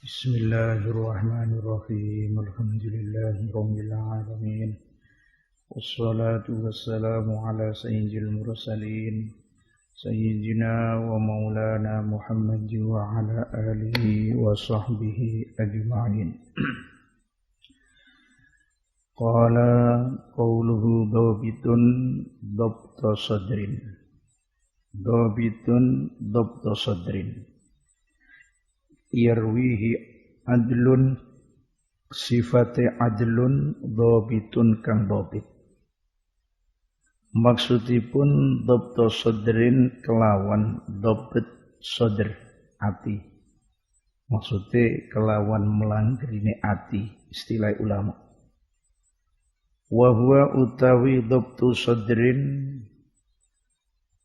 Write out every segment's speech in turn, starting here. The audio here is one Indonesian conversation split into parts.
Bismillahirrahmanirrahim. Alhamdulillahirabbil alamin. Wassalatu wassalamu ala sayyidil mursalin sayyidina wa maulana Muhammad wa ala alihi wa sahbihi ajma'in. Qala qawluhu dhabitun dhabta sadrin. Dhabitun dhabta sadrin. Yarwihi adlun, sifate adlun, dhabitun kang dhabit. Maksudipun dhabta sadrin kelawan dhabit sadr ati. Maksudnya kelawan melanggerine ati, istilah ulama. Wa huwa utawi dhabtu sadrin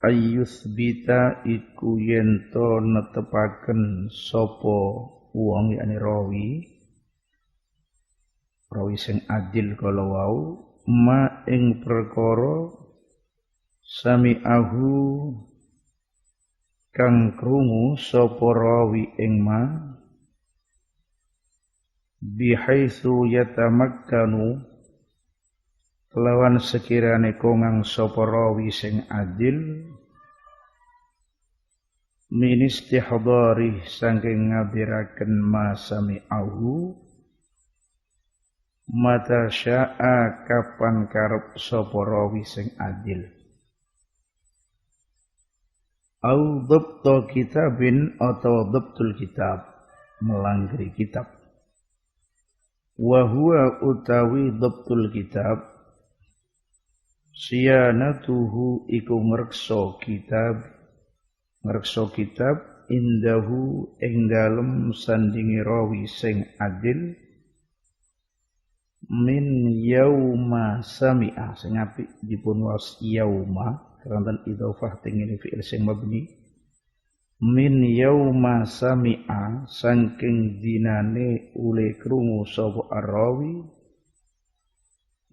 ayyuthbita iku yento netepaken sapa wong yakni rawi sing adil kala wau ma ing perkara sami'ahu kang krungu sapa rawi ing ma bihaitsu yatamakkanu kelawan sekirane kongang sapa rawi sing adil min istihdari saking ngadiraken ma sami'ahu mata sya'a kapan karep sapa rawi sing adil au dhabta kitabin atau dhabtul kitab melanggeri kitab wa huwa utawi dhabtul kitab siyanatuhu iku ngrekso kitab indahu ing dalem sandingi rawi sing adil min yauma sami'a sing apik dipun waos yauma keranten idhofah tengene fi'il sing mabni min yauma sami'a saking dinane ule krungu sapa arrawi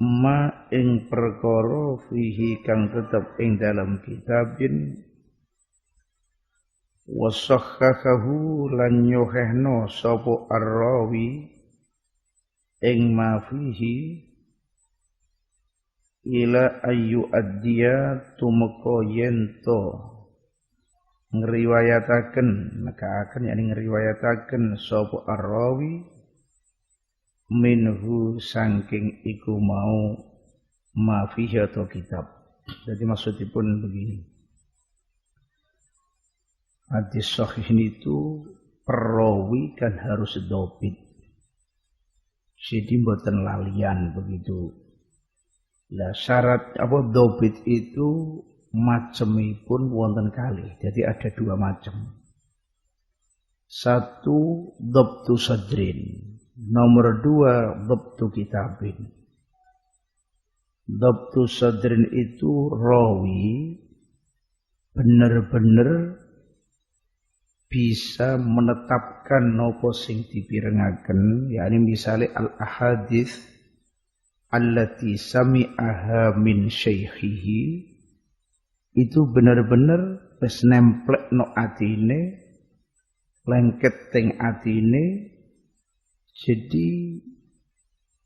ma ing perkara fihi kang tetep ing dalam kitabin wasakhahu lan nyohehno sapa arrawi ing ma fihi ila ayu addiya tumeka yento ngriwayataken nekaaken yakni ngriwayataken sapa arrawi minhu saking iku mau ma fihi atau kitab. Jadi maksudipun begini. Hadis sahih itu perawi kan harus dhabit. Jadi mboten lalian begitu. Lah syarat apa dhabit itu macemipun wonten kalih. Jadi ada dua macam. Satu dhabtu sadrin. Nomor dua dhabtu kitabin. Dhabtu sadrin itu rawi bener-bener bisa menetapkan nopo sing dipirengaken, yakni misalnya al-ahadits allati sami'aha min syaikhihi itu benar-benar wis nemplek no atine, lengket teng atine. Jadi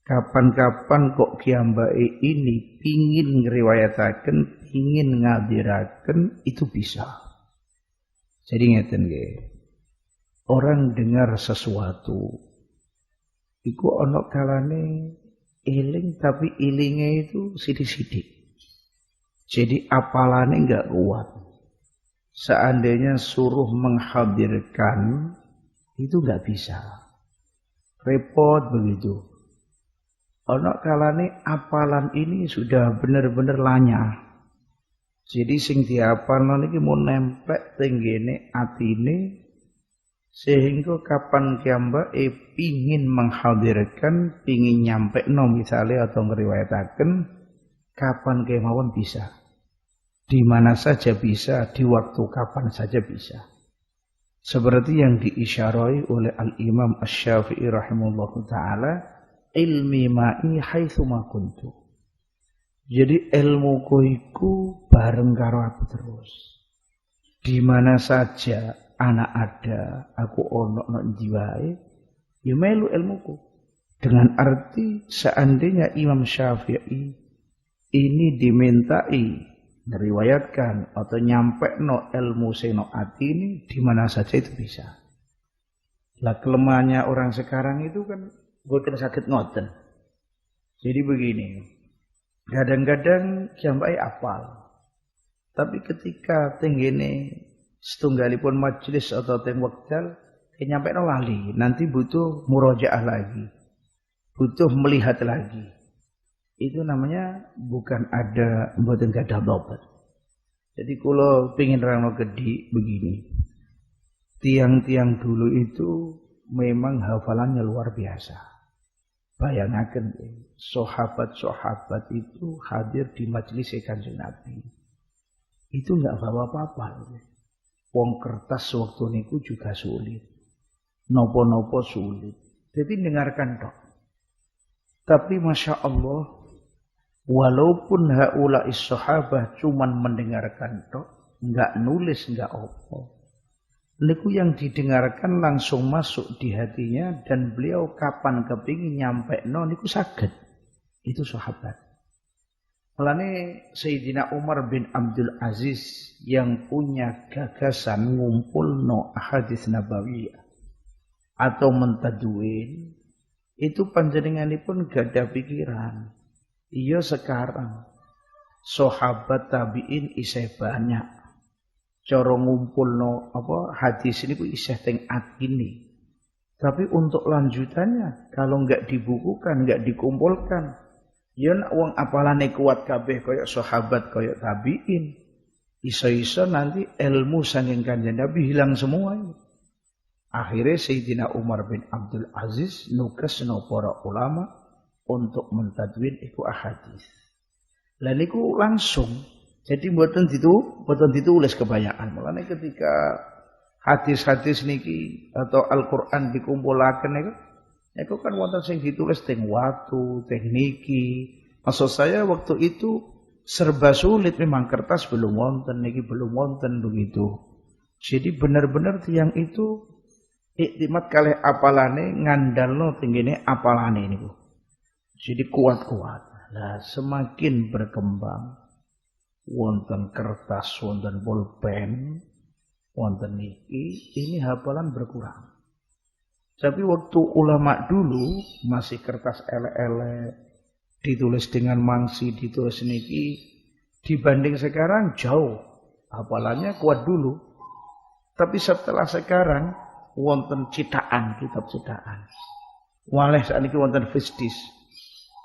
kapan-kapan kok kiambake ini pingin ngriwayataken, pingin ngadiraken itu bisa. Jadi ngeten nggih. Orang dengar sesuatu iku ana kalane eling tapi ilinge itu sithik-sithik. Jadi apalane enggak kuat. Seandainya suruh menghadirkan itu enggak bisa. Repot begitu. Ana kalane apalan ini sudah benar-benar lanyah. Jadi sing diapalno niki mun nemplek tenggene atine sehingga kapan kiambake pingin menghadirkan, pingin nyampekno misalnya atau ngriwayataken kapan kemawon bisa. Di mana saja bisa, di waktu kapan saja bisa. Seperti yang diisyarai oleh Al-Imam Asy-Syafi'i rahimahullahu taala, ilmi ma'i haitsu ma kuntu. Jadi ilmuku iku bareng karo aku terus. Di mana saja anak ada, aku ono ndi wae, Ya melu ilmuku. Dengan arti seandainya Imam Syafi'i ini dimintai meriwayatkan atau nyampe no ilmu sing no ati ini di mana saja itu bisa. Lah kelemahannya orang sekarang itu kan boten sakit ngoten. Jadi begini, kadang-kadang jambai apal. Tapi ketika tenggene setunggalipun majelis atau teng wekdal nyampe no lali, nanti butuh murojaah lagi. Butuh melihat lagi. Itu namanya bukan ada mboten gadah dobat. Jadi kalau pengen rano gede begini, tiang-tiang dulu itu memang hafalannya luar biasa. Bayangkan sahabat-sahabat itu hadir di majelis Kanjeng Nabi. Itu enggak bawa apa-apa. Wong kertas waktu niku juga sulit. Nopo-nopo sulit. Jadi dengarkan dok. Tapi Masya Allah, walaupun haula is-sahabah cuman mendengarkan tok, enggak nulis, enggak apa. Niku yang didengarkan langsung masuk di hatinya dan beliau kapan kepingin nyampe no niku saged. Itu sahabat. Mulane Sayyidina Umar bin Abdul Aziz yang punya gagasan ngumpulno ahadits nabawiyah atau mentadwin itu panjenenganipun gak ada pikiran. Iya sekarang sahabat tabi'in isih banyak. Cara ngumpulno apa hadis ini ku isih teng atini. Tapi untuk lanjutannya kalau enggak dibukukan, enggak dikumpulkan, ya nek wong apalane kuat kabeh kaya sahabat kaya tabi'in, iso-iso nanti ilmu saking Kanjeng Nabi hilang semua. Akhirnya Sayyidina Umar bin Abdul Aziz nugasno para ulama untuk mentadwin iku ahadits. Lah niku langsung jadi mboten ditulis kebanyakan. Mulane ketika hadis-hadis niki atau Al-Qur'an dikumpulaken niku kan wonten sing ditulis teng watu, teng niki. Maksud saya waktu itu serba sulit, memang kertas belum wonten, niki belum wonten begitu. Jadi benar-benar tiang itu iktimat kalih apalane ngandalno tenggene apalane niku. Jadi kuat-kuat. Lah semakin berkembang wonten kertas, wonten pulpen, wonten niki, ini hafalan berkurang. Tapi waktu ulama dulu masih kertas elek-elek, ditulis dengan mangsi, ditulis niki, dibanding sekarang jauh. Hafalannya kuat dulu. Tapi setelah sekarang wonten citakan, kitab citakan. Waleh sakniki wonten fisdis.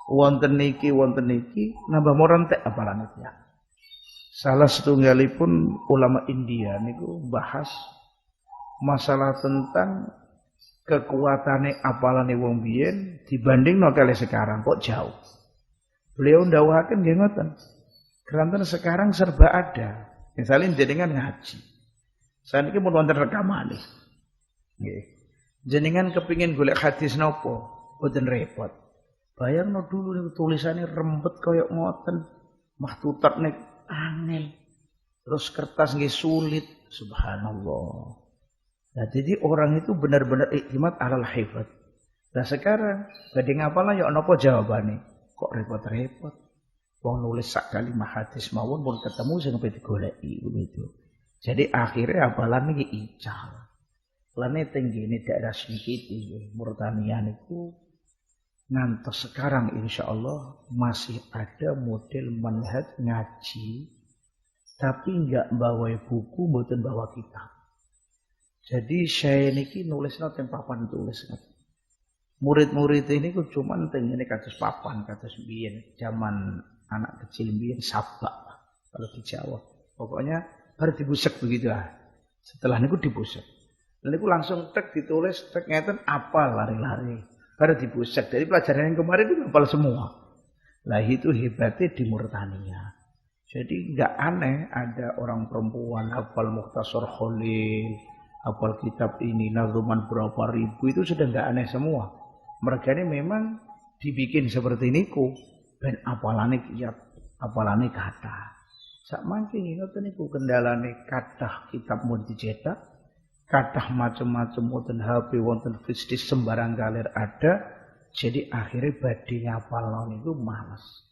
Wonten niki, nambah morontek hafalan itu ya. Salah setunggalipun ulama India niku bahas masalah tentang kekuatane apalane wong biyen dibandingno kali sekarang kok jauh. Beliau ndawuhaken nggih ngoten. Keranten sekarang serba ada. Misalnya jenengan ngaji. Saniki mun wonten rekamane. Nggih. Jenengan kepingin golek hadis napa? Boten repot. Bayangno dulu niku tulisannya rembet kaya ngoten. Mahtutat nek angel. Terus kertas nggih sulit. Subhanallah. Nah, jadi orang itu benar-benar iktimat alal hifad. Nah sekarang badhe ngapalah ya napa jawabane? Kok repot-repot? Wong nulis sak kalimah hadis mawon pun ketemu sing sampe digoleki begitu. Jadi akhirnya hafalan iki ical. Lane tenggene daerah sedikit Mauritania niku ngantos sekarang insyaallah masih ada model manhaj ngaji tapi enggak bawa buku, mboten bawa kitab. Jadi saya niki nulisna teng papan tulis. Murid-murid ini ku cuman teng ngene kados papan, kados biyen zaman anak kecil biyen sabak kalau di Jawa. Pokoknya harus dibusek begitu lah. Setelah niku dibusek. Lalu niku langsung tek ditulis, tek ngeten apal lari-lari. Baru dibusek. Dari pelajaran yang kemarin itu hafal semua. Lah itu hebatnya di Mauritania. Jadi enggak aneh ada orang perempuan hafal Mukhtasar Khalil, hafal kitab ini, nazuman berapa ribu, itu sudah enggak aneh semua. Mereka ini memang dibikin seperti niku, ben apalane kiat, apalane kata. Sak mangke ngoten niku kendalane kathah kitab mun dicetak, kathah macam-macam wonten HP, wonten flash sembarang galer ada, jadi akhirnya badhe ngapalno niku males.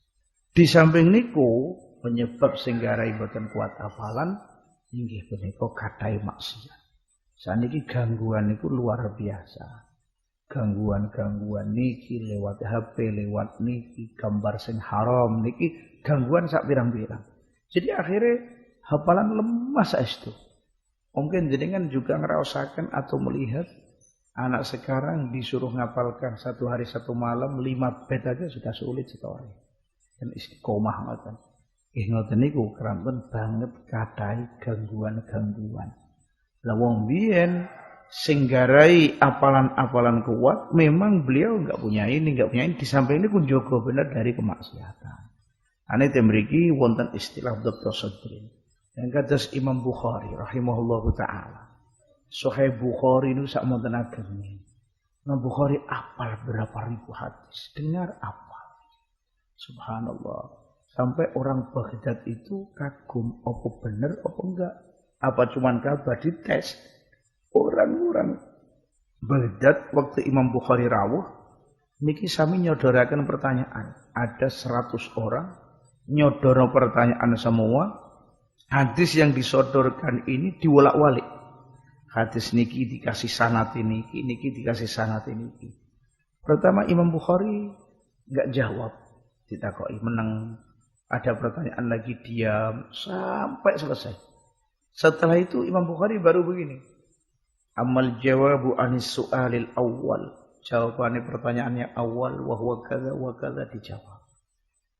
Di samping niku penyebab sing garai boten kuat hafalan inggih punika kathah maksiat. Saniki gangguan niku luar biasa. Gangguan-gangguan niki lewat HP, lewat niki gambar sing haram niki gangguan sak pirang-pirang. Jadi akhirnya hafalan lemah saestu. Mungkin jenengan juga ngerasakan atau melihat anak sekarang disuruh ngapalkan 1 hari 1 malam 5 bait aja sudah sulit sekali. Dan istiqomah ngoten. Ngoten niku keranten banget kathah gangguan-gangguan. Lah wong biyen sing garai apalan-apalan kuat memang beliau enggak punya ini di samping ini pun jaga benar dari kemaksiatan. Ane temriki wonten istilah Dr. Sadrin. Yang kados Imam Bukhari rahimahullahu taala. Sahih Bukhari itu sak monten ageng. Imam Bukhari apal berapa ribu hadis, dengar apal. Subhanallah. Sampai orang Baghdad itu kagum apa bener apa enggak. Apa cuman kabar dites. Orang-orang Baghdad waktu Imam Bukhari rawuh niki sami nyodoraken pertanyaan. Ada 100 orang nyodoro pertanyaan semua. Hadis yang disodorkan ini diwolak-walik. Hadis niki dikasih sanad niki dikasih sanad niki. Pertama Imam Bukhari enggak jawab, ditakoki meneng. Ada pertanyaan lagi diam sampai selesai. Setelah itu Imam Bukhari baru begini. Amal jawabu anis su'alil awal. Jawabannya pertanyaannya awal wa kadza dijawab.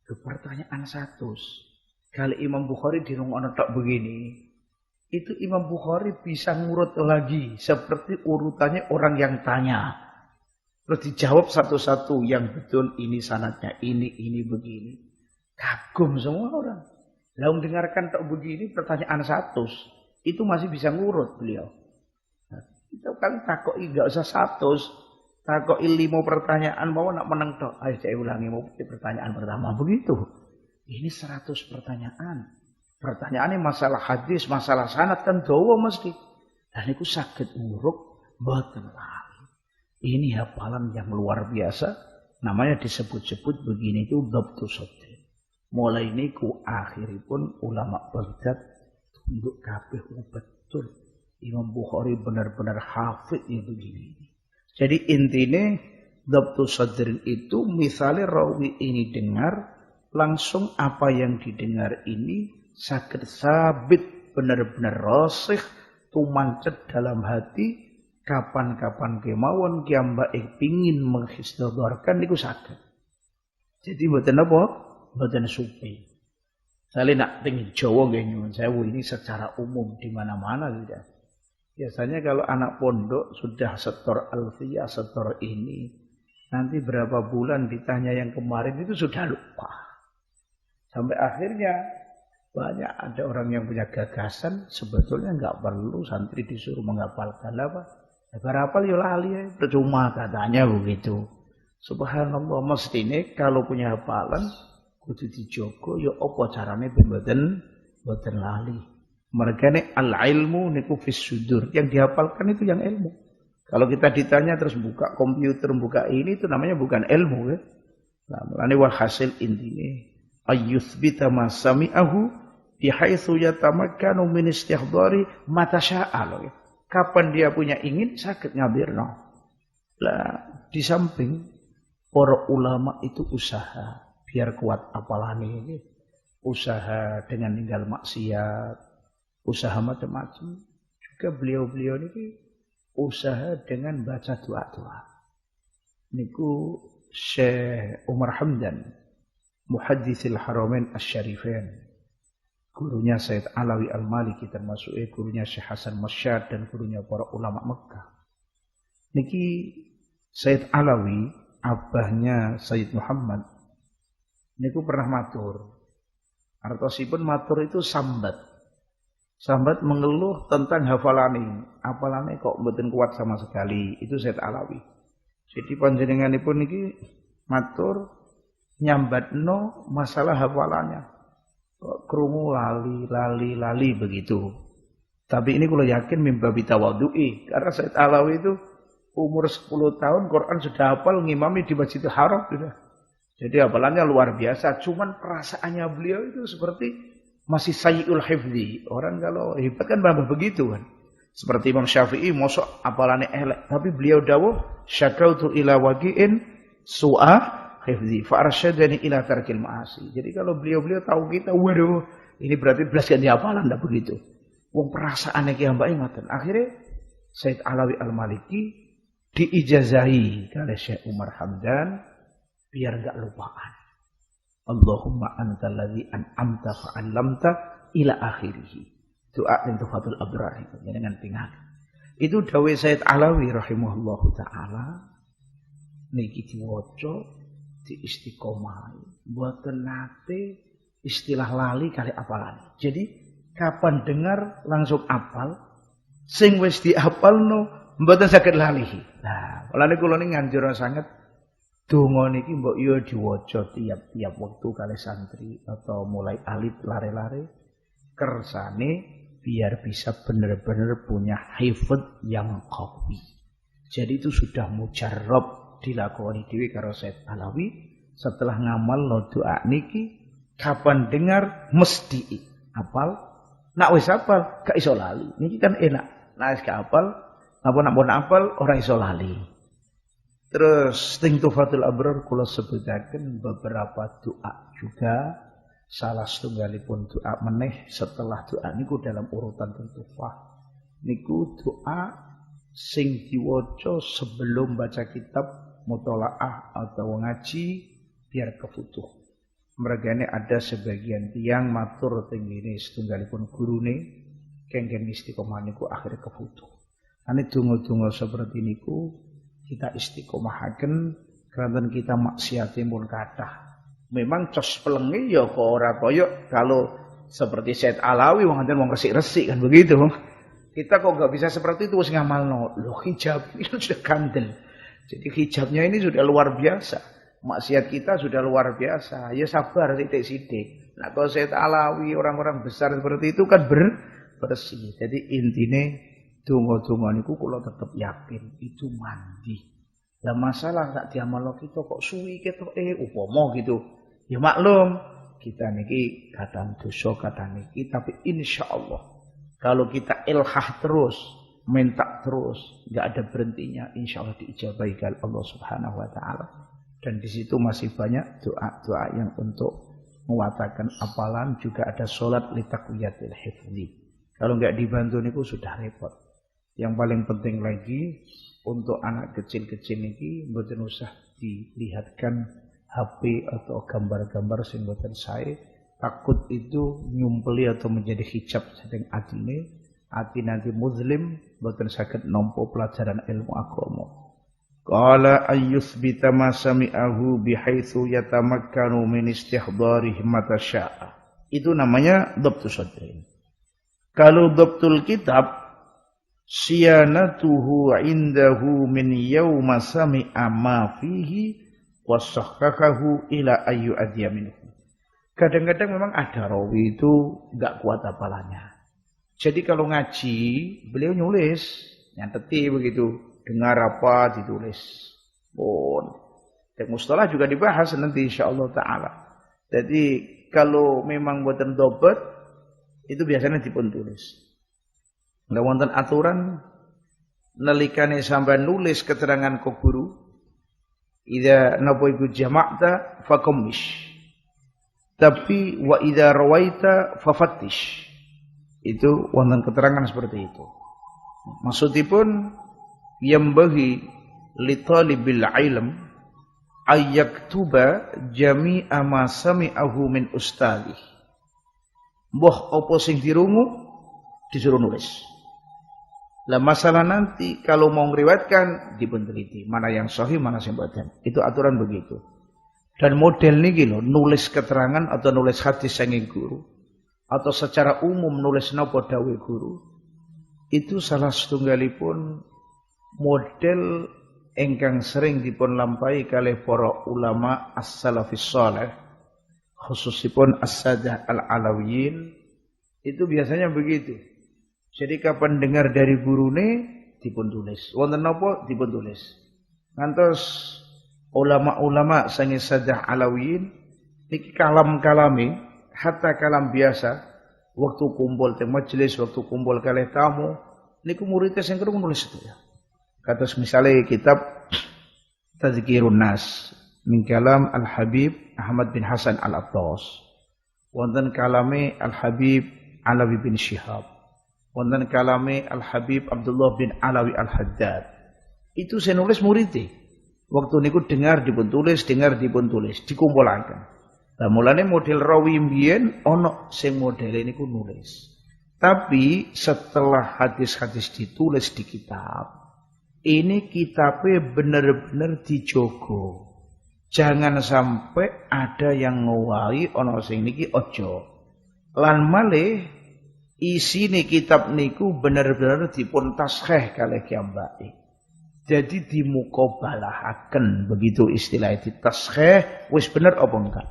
Itu pertanyaan 100. Kali Imam Bukhari dirungokno tak begini. Itu Imam Bukhari bisa ngurut lagi seperti urutannya orang yang tanya. Terus dijawab satu-satu yang betul ini sanadnya ini begini. Kagum semua orang. Lalu dengarkan tak begini pertanyaan 100 itu masih bisa ngurut beliau. Nah, itu kan takoki enggak usah 100, takoki 5 pertanyaan mau nak menang tok. Ayo saya ulangi mau pertanyaan pertama begitu. Ini 100 pertanyaan. Pertanyaannya masalah hadis, masalah sanad kan dawa mesti. Dan itu sakit nguruk mboten lali. Ini hafalan yang luar biasa. Namanya disebut-sebut begini itu dhabtus sadr. Mulai niku akhiripun ulama Baghdad tunduk kabeh betul. Imam Bukhari benar-benar hafid ya begini. Jadi intinya dhabtus sadr itu misalnya rawi ini dengar langsung apa yang didengar ini sakit sabit benar-benar rasih tumancet dalam hati kapan-kapan kemawon kiambak pingin menghisdadarkan niku saged. Jadi mboten apa? Mboten supi. Saya nak tinggi Jawa nggih nyuwun sewu ini secara umum di mana-mana gitu. Biasanya kalau anak pondok sudah setor alfiyah, setor ini, nanti berapa bulan ditanya yang kemarin itu sudah lupa. Sampai akhirnya banyak ada orang yang punya gagasan sebetulnya enggak perlu santri disuruh menghafalkan apa. Hafal yo lali ya, percuma katanya begitu. Subhanallah mestine kalau punya hafalan kudu dijogo ya apa carane ben mboten lali. Mergane al-ilmu niku fis sudur. Yang dihafalkan itu yang ilmu. Kalau kita ditanya terus buka komputer, buka ini itu namanya bukan ilmu ya. Nah, mulane wal hasil intine ayyuthbita ma sami'ahu bihaitsu yatamakkanu min istihdari mata sya'al. Kapan dia punya ingin sakit ngabirno. Lah di samping para ulama itu usaha biar kuat apalane ini. Usaha dengan ninggal maksiat, usaha macam-macam. Juga beliau-beliau ini usaha dengan baca doa-doa. Niku Syekh Umar Hamdan, Muhadditsil Haramain Asy-Syarifain. Gurunya Sayyid Alawi Al-Maliki termasuk gurunya Syekh Hasan Masyad dan gurunya para ulama Mekah. Niki Sayyid Alawi, abahnya Sayyid Muhammad, niku pernah matur. Artosipun matur itu sambat. Sambat mengeluh tentang hafalane. Hafalane kok mboten kuat sama sekali. Itu Sayyid Alawi. Jadi panjenenganipun niki matur nyambatno masalah hafalannya. Kok krungu lali begitu. Tapi ini kalau yakin mimbabi tawadhu'i, karena Said Alawi itu umur 10 tahun Quran sudah hafal, ngimami di Masjidil Haram sudah. Jadi hafalannya luar biasa, cuman perasaannya beliau itu seperti masih sayyi'ul hifzi. Orang kalau hebat kan tambah begitu kan. Seperti Imam Syafi'i mosok hafalannya elek, tapi beliau dawuh syakautu ila waqi'in su'a hifzi fa arsyadani ila tarkil ma'asi. Jadi kalau beliau tahu kita, waduh, ini berarti belas ganti hafalan, enggak begitu. Wong perasaannya ki ambake ngoten. Akhirnya Said Alawi Al-Maliki diijazahi oleh Syekh Umar Hamdan biar enggak lupaan. Allahumma antal ladzi an'amta fa'allamta ila akhirih. Doa Intifatul Abrar itu dengan tinggal. Itu dawuh Said Alawi rahimahullahu taala niki diwaca diistiqomahi. Mboten nate istilah lali kali apalan. Jadi kapan dengar langsung apal, sing wis diapalno mboten saged lali. Nah, kula niku nganjur sanget donga niki mbok yo diwaca tiap-tiap wektu kali santri atau mulai alif lare-lare kersane biar bisa benar-benar punya hifdz yang qawi. Jadi itu sudah mujarrab dilakoni dhewe karo Said Alawi setelah ngamal no doa niki kapan dengar mesti apal. Nak wis apal gak iso lali. Niki kan enak. Nak wis gak apal, napa nak pun apal ora iso lali. Terus Intifatul Abrar kula sebutaken beberapa doa juga. Salah setunggalipun doa meneh setelah doa niku dalam urutan tufah. Niku doa sing diwaca sebelum baca kitab mutolaah atau ngaji biar kefutuh. Mergane ada sebagian tiang matur tenggene setunggalipun gurune kengken istiqomah niku akhirnya kefutuh. Ane donga-donga seperti niku kita istiqomahaken keranten kita maksiate pun kathah. Memang cos pelengi ya kok ora koyok kalau seperti Said Alawi wong wong resik-resik kan begitu. Kita kok enggak bisa seperti itu wis ngamalno. Loh hijab itu sudah kandel. Jadi hijabnya ini sudah luar biasa. Maksiat kita sudah luar biasa. Ya sabar sithik-sithik. Nah kalau Said Alawi orang-orang besar seperti itu kan bersih. Jadi intine donga-donga niku kula tetep yakin itu mandi. Lah masalah tak diamalno kita kok suwi ketoke upama gitu. Ya maklum, kita niki kadang dosa kadang niki, tapi insya Allah kalau kita ilhah terus, minta terus, nggak ada berhentinya, insya Allah diijabahi oleh Allah Subhanahu Wa Taala. Dan di situ masih banyak doa-doa yang untuk menguatkan apalan, juga ada sholat litakwiyatil hifzi. Kalau nggak dibantu niku sudah repot. Yang paling penting lagi untuk anak kecil-kecil niki mboten usah dilihatkan HP atau gambar-gambar sing mboten sae, takut itu nyumpeli atau menjadi hijab saking atine, ati nanti muslim mboten saged nampa pelajaran ilmu agama. Qala ayyuthbita ma sami'ahu bihaitsu yatamakkanu min istihdarihi mata syaa. Itu namanya dhabtus sadrin. Kalau dhabtul kitab siyanatuhu indahu min yauma sami'a ma fihi wasahhahahu ila ayyu adya minhu. Kadang-kadang memang ada rawi itu enggak kuat hafalannya. Jadi kalau ngaji, beliau nulis, nyateti begitu, dengar apa ditulis. Pun. Dan mustalah juga dibahas nanti insyaallah taala. Jadi kalau memang boten dobet itu biasanya dipun tulis. Enggak wonten aturan nalikane sampean nulis keterangan ke guru idza napa iku jama'ta fakommish. Tapi wa idza rawaita fafattish. Itu wonten keterangan seperti itu. Maksudipun yang bagi li talibil ilm ayyaktuba jami'a ma sami'ahu min ustadih. Mbah apa sing dirungu disuruh nulis. Lah masalah nanti kalau mau ngriwayatkan dipun teliti mana yang sahih mana sing boten. Itu aturan begitu. Dan model niki lho nulis keterangan atau nulis hadis saking guru atau secara umum nulis napa dawuh guru itu salah setunggalipun model ingkang sering dipun lampahi kalih para ulama as-salafis saleh khususipun as-sadah al-alawiyin itu biasanya begitu. Jadi kapan dengar dari gurune dipun tulis. Wonten napa dipun tulis. Ngantos ulama-ulama sange Sadah Alawiyin niki kalam-kalame hatta kalam biasa waktu kumpul teng majelis, waktu kumpul kalih tamu niku muridnya sing kerung nulis itu ya. Kados misale kitab Tazkirun Nas min kalam Al-Habib Ahmad bin Hasan Al-Attas. Wonten kalame Al-Habib Alawi bin Syihab. Wonten kalame Al-Habib Abdullah bin Alawi Al-Haddad. Itu saya nulis muridnya. Waktu niku dengar dipun tulis, dikumpulaken. Lah mulane model rawi mbiyen ana sing modele niku nulis. Tapi setelah hadis-hadis ditulis di kitab, ini kitabnya benar-benar dijogo. Jangan sampai ada yang ngowahi ana sing niki aja. Lan malih isine kitab niku benar-benar dipun taskhih kalih kiambake. Jadi dimukobalahaken begitu istilah ditaskhih wis bener apa enggak?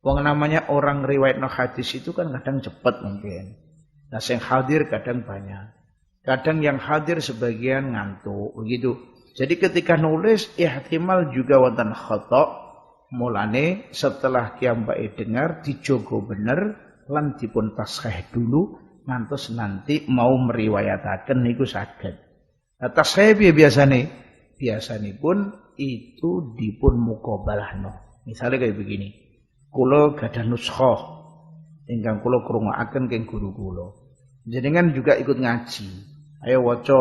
Wong namanya orang riwayat hadis itu kan kadang cepat mungkin. Nah yang hadir kadang banyak. Kadang yang hadir sebagian ngantuk begitu. Jadi ketika nulis ihtimal juga wonten khata. Mulane setelah kiambai dengar dijogo bener lan dipun taskhih dulu ngantos nanti mau meriwayataken niku saged. Nah taskhih piye biasane? Biasanipun itu dipun muqabalahno. Misalnya kayak begini. Kula gadah nuskhah ingkang kula krungokaken keng guru kula. Jenengan juga ikut ngaji. Ayo waca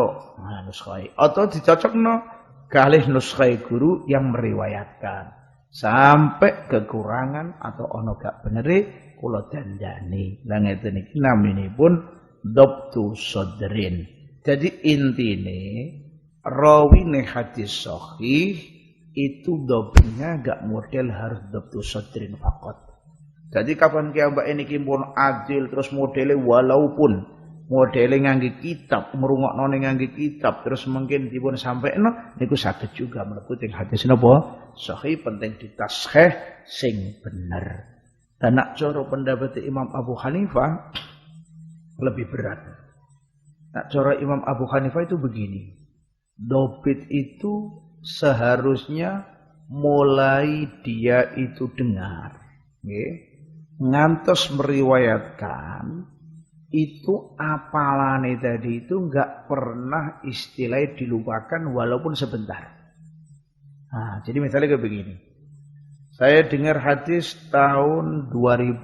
nuskhah. Atau dicocokno kalih nuskhah guru yang meriwayatkan. Sampai kekurangan atau ono gak benere kula dandani. Lah ngeten iki naminipun dhabtu sadrin. Jadi intine rawine hadis sahih itu dobnya gak model harus dhabtu sadrin faqat. Jadi kapan kiambak ini pun adil terus modele walaupun modele ngangge kitab, ngrungokno ngangge kitab terus mungkin dipun sampaikno niku saged juga mlebu teng hadis napa sahih penting ditaskhih sing bener. Dan nak cara pendapat Imam Abu Hanifah lebih berat. Nak cara Imam Abu Hanifah itu begini. Dobit itu seharusnya mulai dia itu dengar. Ngantos meriwayatkan itu apalane tadi itu enggak pernah istilahnya dilupakan walaupun sebentar. Nah, jadi misalnya kayak begini. Saya dengar hadis tahun 2000.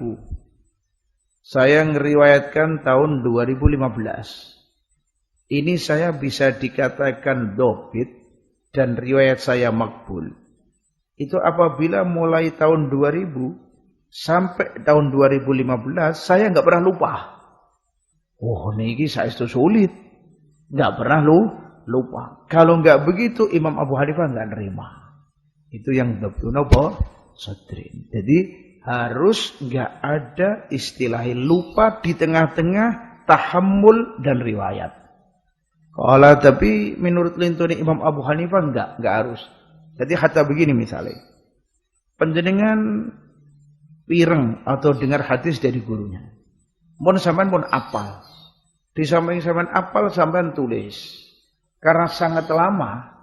Saya ngeriwayatkan tahun 2015. Ini saya bisa dikatakan dobit dan riwayat saya makbul. Itu apabila mulai tahun 2000 sampai tahun 2015 saya enggak pernah lupa. Oh, niki saestu sulit. Enggak pernah lupa. Kalau enggak begitu Imam Abu Hanifah enggak nerima. Itu yang dhabtu napa? Sadrin. Jadi harus enggak ada istilah lupa di tengah-tengah tahammul dan riwayat. Kalau tapi menurut lintuni Imam Abu Hanifah enggak harus. Jadi hatta begini misalnya. Panjenengan pireng atau dengar hadis dari gurunya. Mun sampean pun apal. Di samping sampean apal sampean tulis. Karena sangat lama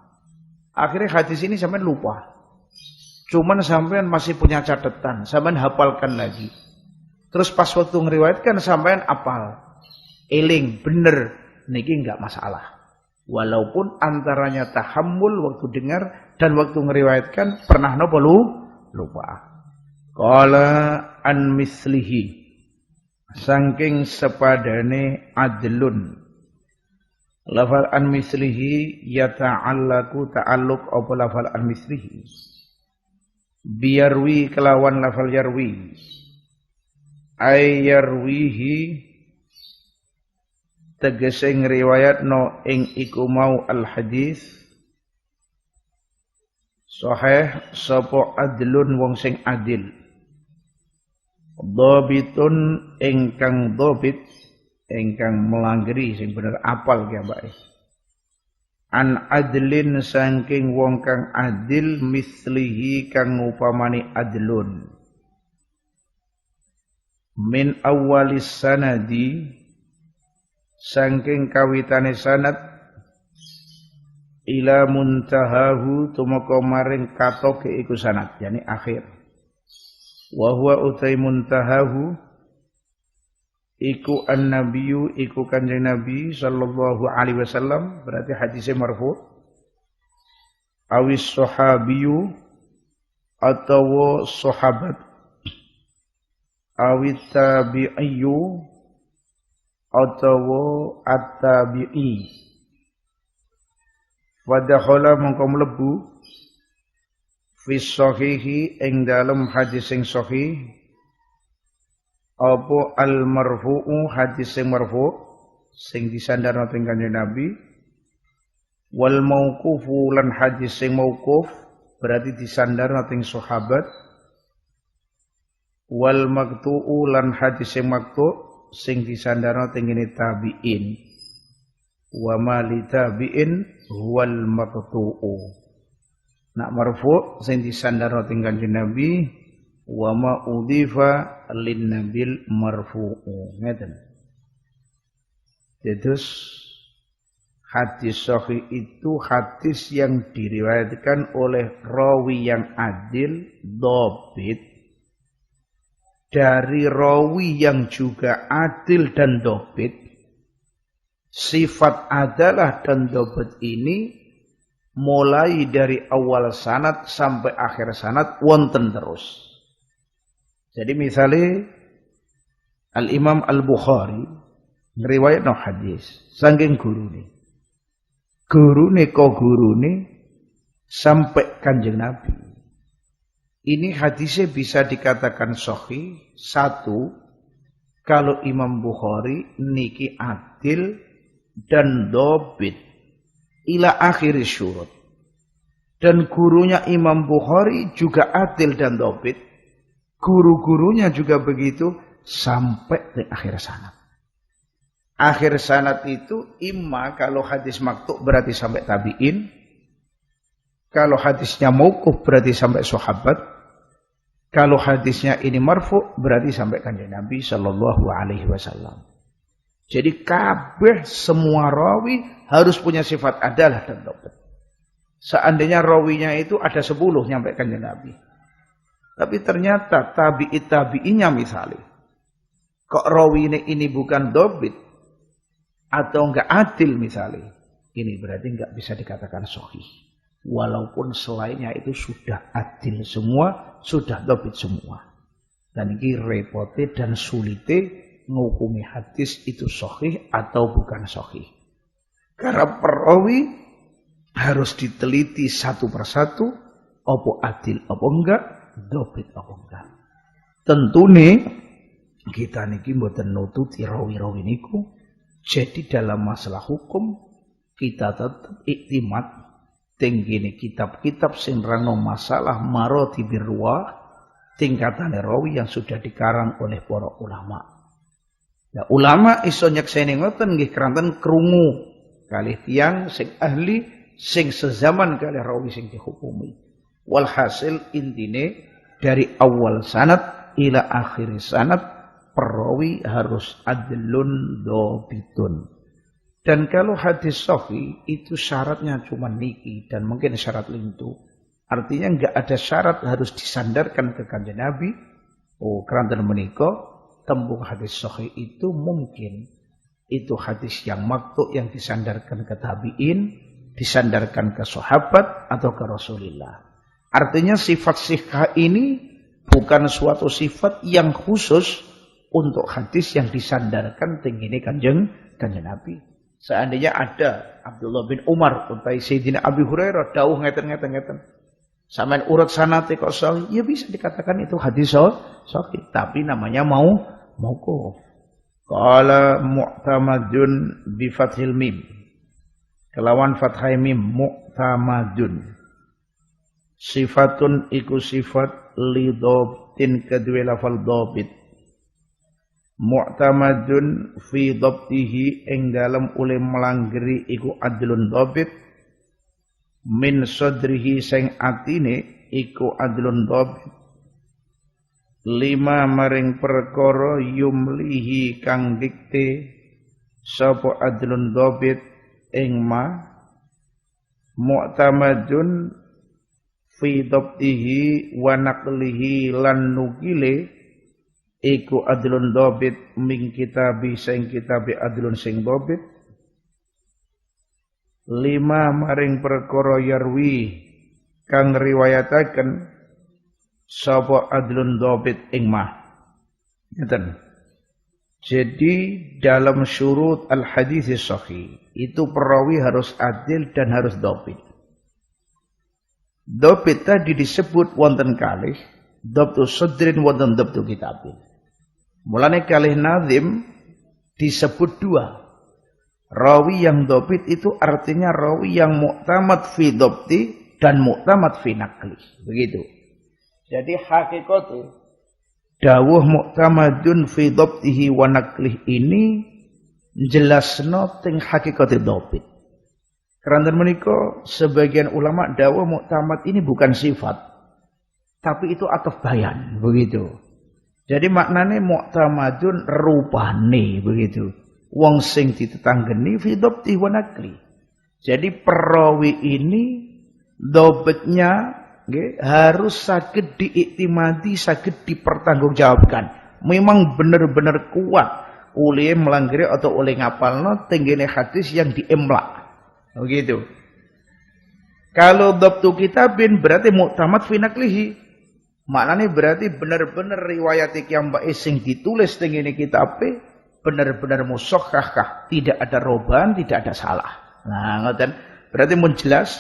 akhirnya hadis ini sampean lupa. Cuman sampean masih punya catatan, sampean hafalkan lagi. Terus pas waktu ngeriwayatkan sampean apal. Eling bener. Niki enggak masalah. Walaupun antaranya tahammul waktu dengar dan waktu ngeriwayatkan pernah napa lupa. Qala an mislihi saking sepadane adlun. Lafal an mislihi yata'allaku ta'alluq apa lafal an mislihi. Biarwi kelawan lafal yarwi. Ay yarwihi tegese ngriwayatno ing iku mau al hadis sahih sapa adlun wong sing adil dhabitun ingkang dhabit ingkang melanggeri sing bener apal ki mbake an adlin saking wong kang adil mislihi kang upamani adlun min awalis sanadi saking kawitane sanad ila muntahahu tumeka maring katoke iku sanad yani akhir wa huwa utai muntahahu iku an-nabiyyu iku kanjeng Nabi sallallahu alaihi wasallam berarti hadisnya marfu awis sahabiyyu atau sahabat awit tabi'iyyu atau at-tabi'i wadakhala mongko mlebu fi sahihi ing dalem hadis sing sahih apa al marfu'u hadis sing marfu' sing disandarno teng kanjeng Nabi wal mauqufu lan hadis sing mauquf berarti disandarno teng sahabat wal maqtu'u lan hadis sing maqtu' sing disandarno teng ngene tabi'in wa ma li tabi'in huwal maqtu'u nak marfu' sing disandarno teng kanjeng Nabi wa ma udhifa lin nabil marfu'u ngeten terus hadis sahih itu hadis yang diriwayatkan oleh rawi yang adil dhabit dari rawi yang juga adil dan dhabit. Sifat adalah dan dhabit ini mulai dari awal sanad sampai akhir sanad wonten terus. Jadi misalnya Al-Imam Al-Bukhari ngriwayatno hadis saking gurune. Gurune sampai kanjeng Nabi. Ini hadisnya bisa dikatakan sahih. Satu, kalau Imam Bukhari niki adil dan dhabit ila akhir syurut. Dan gurunya Imam Bukhari juga adil dan dhabit. Guru-gurunya juga begitu sampai di akhir sanad. Akhir sanad itu imma kalau hadis maktu berarti sampai tabi'in. Kalau hadisnya mauquf berarti sampai sahabat. Kalau hadisnya ini marfu berarti sampai kanjeng Nabi sallallahu alaihi wasallam. Jadi kabeh semua rawi harus punya sifat adalah dan dhabit. Seandainya rawinya itu ada 10 nyampe kanjeng Nabi. Tapi ternyata tabi'inya misalnya kok rawinya ini bukan dhabit atau enggak adil misalnya, ini berarti enggak bisa dikatakan sahih. Walaupun selainnya itu sudah adil semua, sudah dhabit semua. Dan ini repotnya dan sulitnya ngukumi hadis itu sahih atau bukan sahih. Karena perawi harus diteliti satu persatu, apa adil apa enggak, dhabit apa enggak. Tentunya kita niki mboten nututi rawi-rawi niku. Jadi dalam masalah hukum kita tetap iktimat tinggi kitab-kitab sing nerangno masalah maratibir ruwah tingkatane rawi yang sudah dikarang oleh para ulama. Nah, ulama iso nyekseni ngoten nggih keranten krungu kalih tiyang sing ahli sing sezaman kalih rawi sing dihukumi. Walhasil intine dari awal sanad ila akhir sanad perawi harus adlun dhabitun. Dan kalau hadis sahih itu syaratnya cuma niki dan mungkin syarat lintu. Artinya enggak ada syarat harus disandarkan ke kanjeng Nabi. Oh, keranten menika tembung hadis sahih itu mungkin itu hadis yang maktu yang disandarkan ke tabi'in, disandarkan ke sahabat atau ke Rasulullah. Artinya sifat sihah ini bukan suatu sifat yang khusus untuk hadis yang disandarkan tinggi kanjeng Nabi. Seandainya ada Abdullah bin Umar utai Sayyidina Abi Hurairah dawuh ngeten. Sampeyan urut sanate kok sahih, ya bisa dikatakan itu hadis sahih, tapi namanya mauquf. Qala mu'tamadun bi fathil mim. Kelawan fathai mim mu'tamadun. Sifatun iku sifat li dhabtin kedue lafal dhabit. Mu'tamadun fi dhabtihi ing dalem oleh melanggeri iku adlun dhabit min sadrihi sing atine iku adlun dhabit lima maring perkara yumlihi kang dikte sapa adlun dhabit ing ma mu'tamadun fi dhabtihi wa naqlihi lan nukile iku adlun dhabit min kitabi sing kitabe adlun sing dhabit lima maring perkara yarwi kang riwayataken sapa adlun dhabit ing ma. Ngeten. Jadi dalam syurut al-hadis sahih itu perawi harus adil dan harus dhabit. Dhabit tadi disebut wonten kalih dhabtu sadrin wonten dhabtu kitabin. Mulane kalih nazim disebut dua. Rawi yang dhabit itu artinya rawi yang mu'tamad fi dhabti dan mu'tamad fi naqli. Begitu. Jadi hakikatnya dawuh mu'tamadun fi dhabtihi wa naqlih ini jelasno teng hakikate dhabit. Karena menika sebagian ulama dawuh mu'tamad ini bukan sifat, tapi itu ataf bayan, begitu. Jadi maknane mu'tamadun rupane, begitu. Wong sing ditetanggeni fi dhabtihi wa naqli. Jadi perawi ini dhabitnya harus saged diiktimadi, saged dipertanggungjawabkan. Memang benar-benar kuat oleh melanggiri atau oleh ngapalno tenggene hadis yang diemlak. Begitu. Kalau dhabtu kitabin berarti mu'tamad fi naqlihi. Maknanya berarti benar-benar riwayat iki ambake sing ditulis tenggene kitabe benar-benar musakhahah, tidak ada roban, tidak ada salah. Nah, ngoten. Berarti mun jelas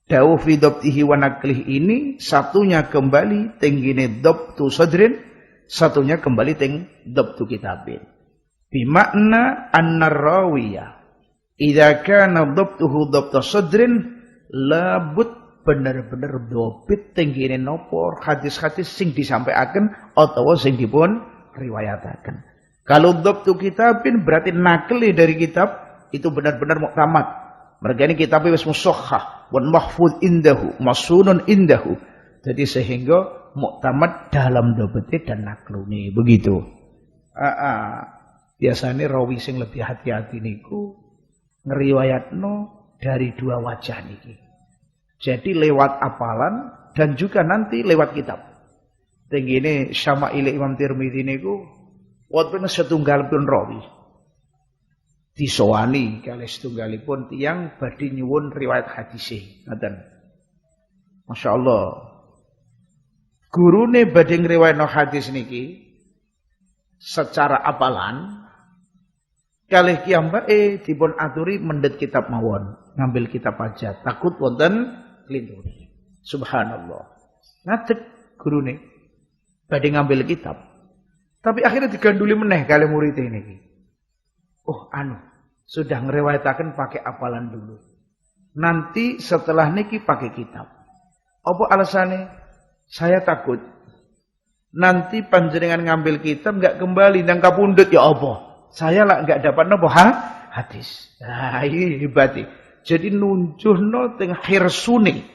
dawuh fi dhabtihi wa naqlih ini satunya kembali tenggine dhabtu sadrin, satunya kembali teng dhabtu kitabin. Bi makna anna rawiya idza kana dhabtuhu dhabtu sadrin labud bener-bener dhabit tenggine napa hadis-hadis sing disampaikan utawa sing dipun riwayataken. Kalau dhabtu kitabin berarti nakli dari kitab itu benar-benar mu'tamad. Mereka ini kitabnya wis mushahhah wan mahfuz indahu, masunun indahu. Jadi sehingga mu'tamad dalam dhabite dan naklune begitu. Biasanya rawi sing lebih hati-hati niku ngeriwayatno dari dua wajah niki. Jadi lewat apalan dan juga nanti lewat kitab. Tenggene Syama'il Imam Tirmidzi niku wonten setunggal pun rawi disowani kalih setunggalipun tiyang badhe nyuwun riwayat hadise. Ngoten. Masyaallah. Gurune badhe ngriwayatno hadis niki secara apalan kalih kiyambake dipun aturi mendhet kitab mawon, ngambil kitab aja, takut wonten klinturi. Subhanallah. Ngadeg gurune badhe ngambil kitab. Tapi akhirnya diganduli meneh kali murid ini. Oh sudah ngeriwayataken pakai apalan dulu. Nanti setelah niki pakai kitab. Apa alasannya? Saya takut. Nanti panjenengan ngambil kitab nggak kembali nang kapundhut ya apa? Saya lah nggak dapat napa hadis. Nah, ini hebat. Jadi nunjuhno teng hirsune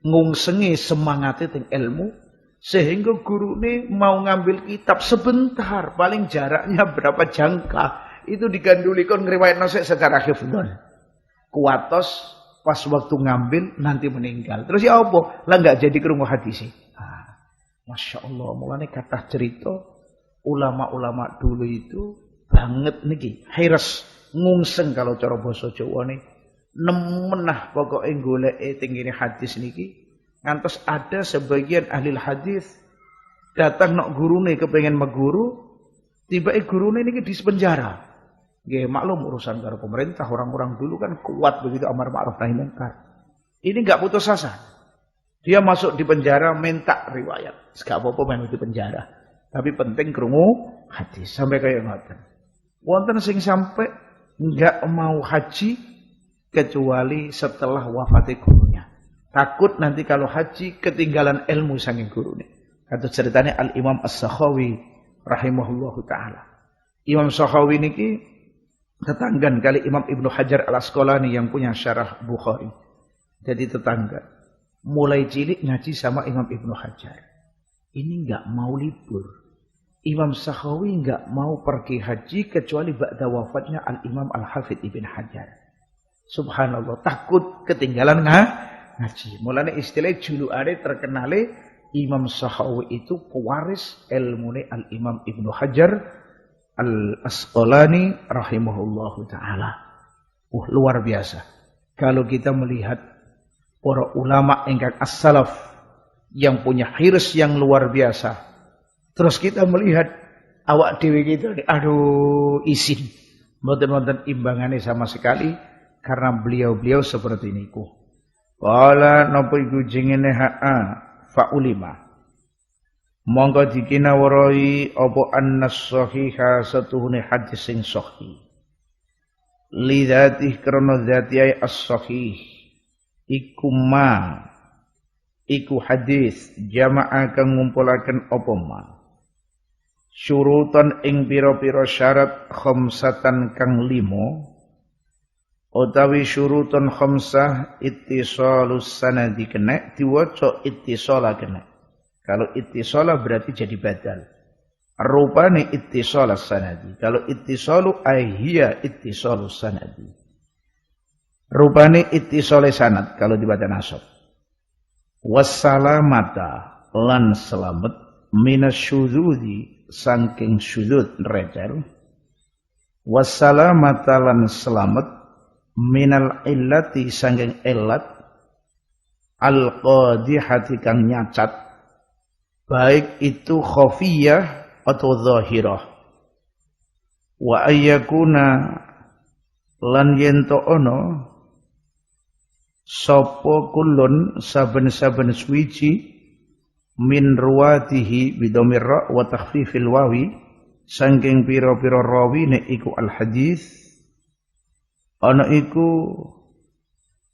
ngungsengi semangate teng ilmu. Sehingga gurune mau ngambil kitab sebentar, paling jaraknya berapa jangka, itu digandulikon ngriwayatno secara hifdzon. Kuatos pas waktu ngambil nanti meninggal. Terus ya apa? Lah enggak jadi krungu hadis. Masya Allah, mulane kathah cerita ulama-ulama dulu itu banget niki, hirs ngungseng kalau cara basa Jawane. Nemenah pokoke goleke tenggene hadis niki. Ngantos ada sebagian ahli hadis datang nok gurune kepengen meguru, tiba-tiba gurune ini di penjara. Nggih, maklum urusan karo pemerintah, orang-orang dulu kan kuat begitu amar ma'ruf nahi munkar. Ini enggak putus asa. Dia masuk di penjara minta riwayat. Enggak apa-apa main di penjara. Tapi penting krungu hadis sampai kayak ngoten. Wonten sing sampai enggak mau haji kecuali setelah wafatnya gurunya. Takut nanti kalau haji ketinggalan ilmu saking gurune. Kata ceritanya Al-Imam As-Sakhawi rahimahullahu taala. Imam Sakhawi niki tetanggan kali Imam Ibnu Hajar Al-Asqalani yang punya syarah Bukhari. Jadi tetangga. Mulai cilik ngaji sama Imam Ibnu Hajar. Ini enggak mau libur. Imam Sakhawi enggak mau pergi haji kecuali ba'da wafatnya Al-Imam Al-Hafidh Ibn Hajar. Subhanallah, takut ketinggalan ngaji. Mulane istilah julukane terkenale Imam Sakhawi itu pewaris ilmune Al-Imam Ibnu Hajar Al-Asqalani rahimahullahu taala. Luar biasa. Kalau kita melihat para ulama ingkang as-salaf yang punya hirs yang luar biasa. Terus kita melihat awak dewi kita, aduh isin. Mboten-mboten imbangane sama sekali karena beliau-beliau seperti niku. Qala napa iku jengene faulima. Monggo dikina warai apa annas sahiha satuhune hadis sing sahih. Lidzatih krana zati as-sahih. Iku hadis jama'a kang ngumpulaken apa ma. Syurutan ing pira-pira syarat khamsatan kang 5 utawi syurutan khamsah ittisalus sanadi kena diwaca ittisala kena. Kalau ittisala berarti jadi badal. Rupane ittisalus sanadi. Kalau ittisalu hiya ittisalus sanadi. Rupane ittisale sanad kalau dibaca nasab. Wassalamata lan selamat minasyudzudi saking syudzud recel. Wassalamata lan selamat minal illati saking illat al-qadihati kang nyacat baik itu khafiyah atau zahirah. Wa ayyakuna lan yento ono sapa kulun saben-saben suwiji min ruwatihi bidhamir ra wa takhfifil wawi saking pira-pira rawine iku al hadis ana iku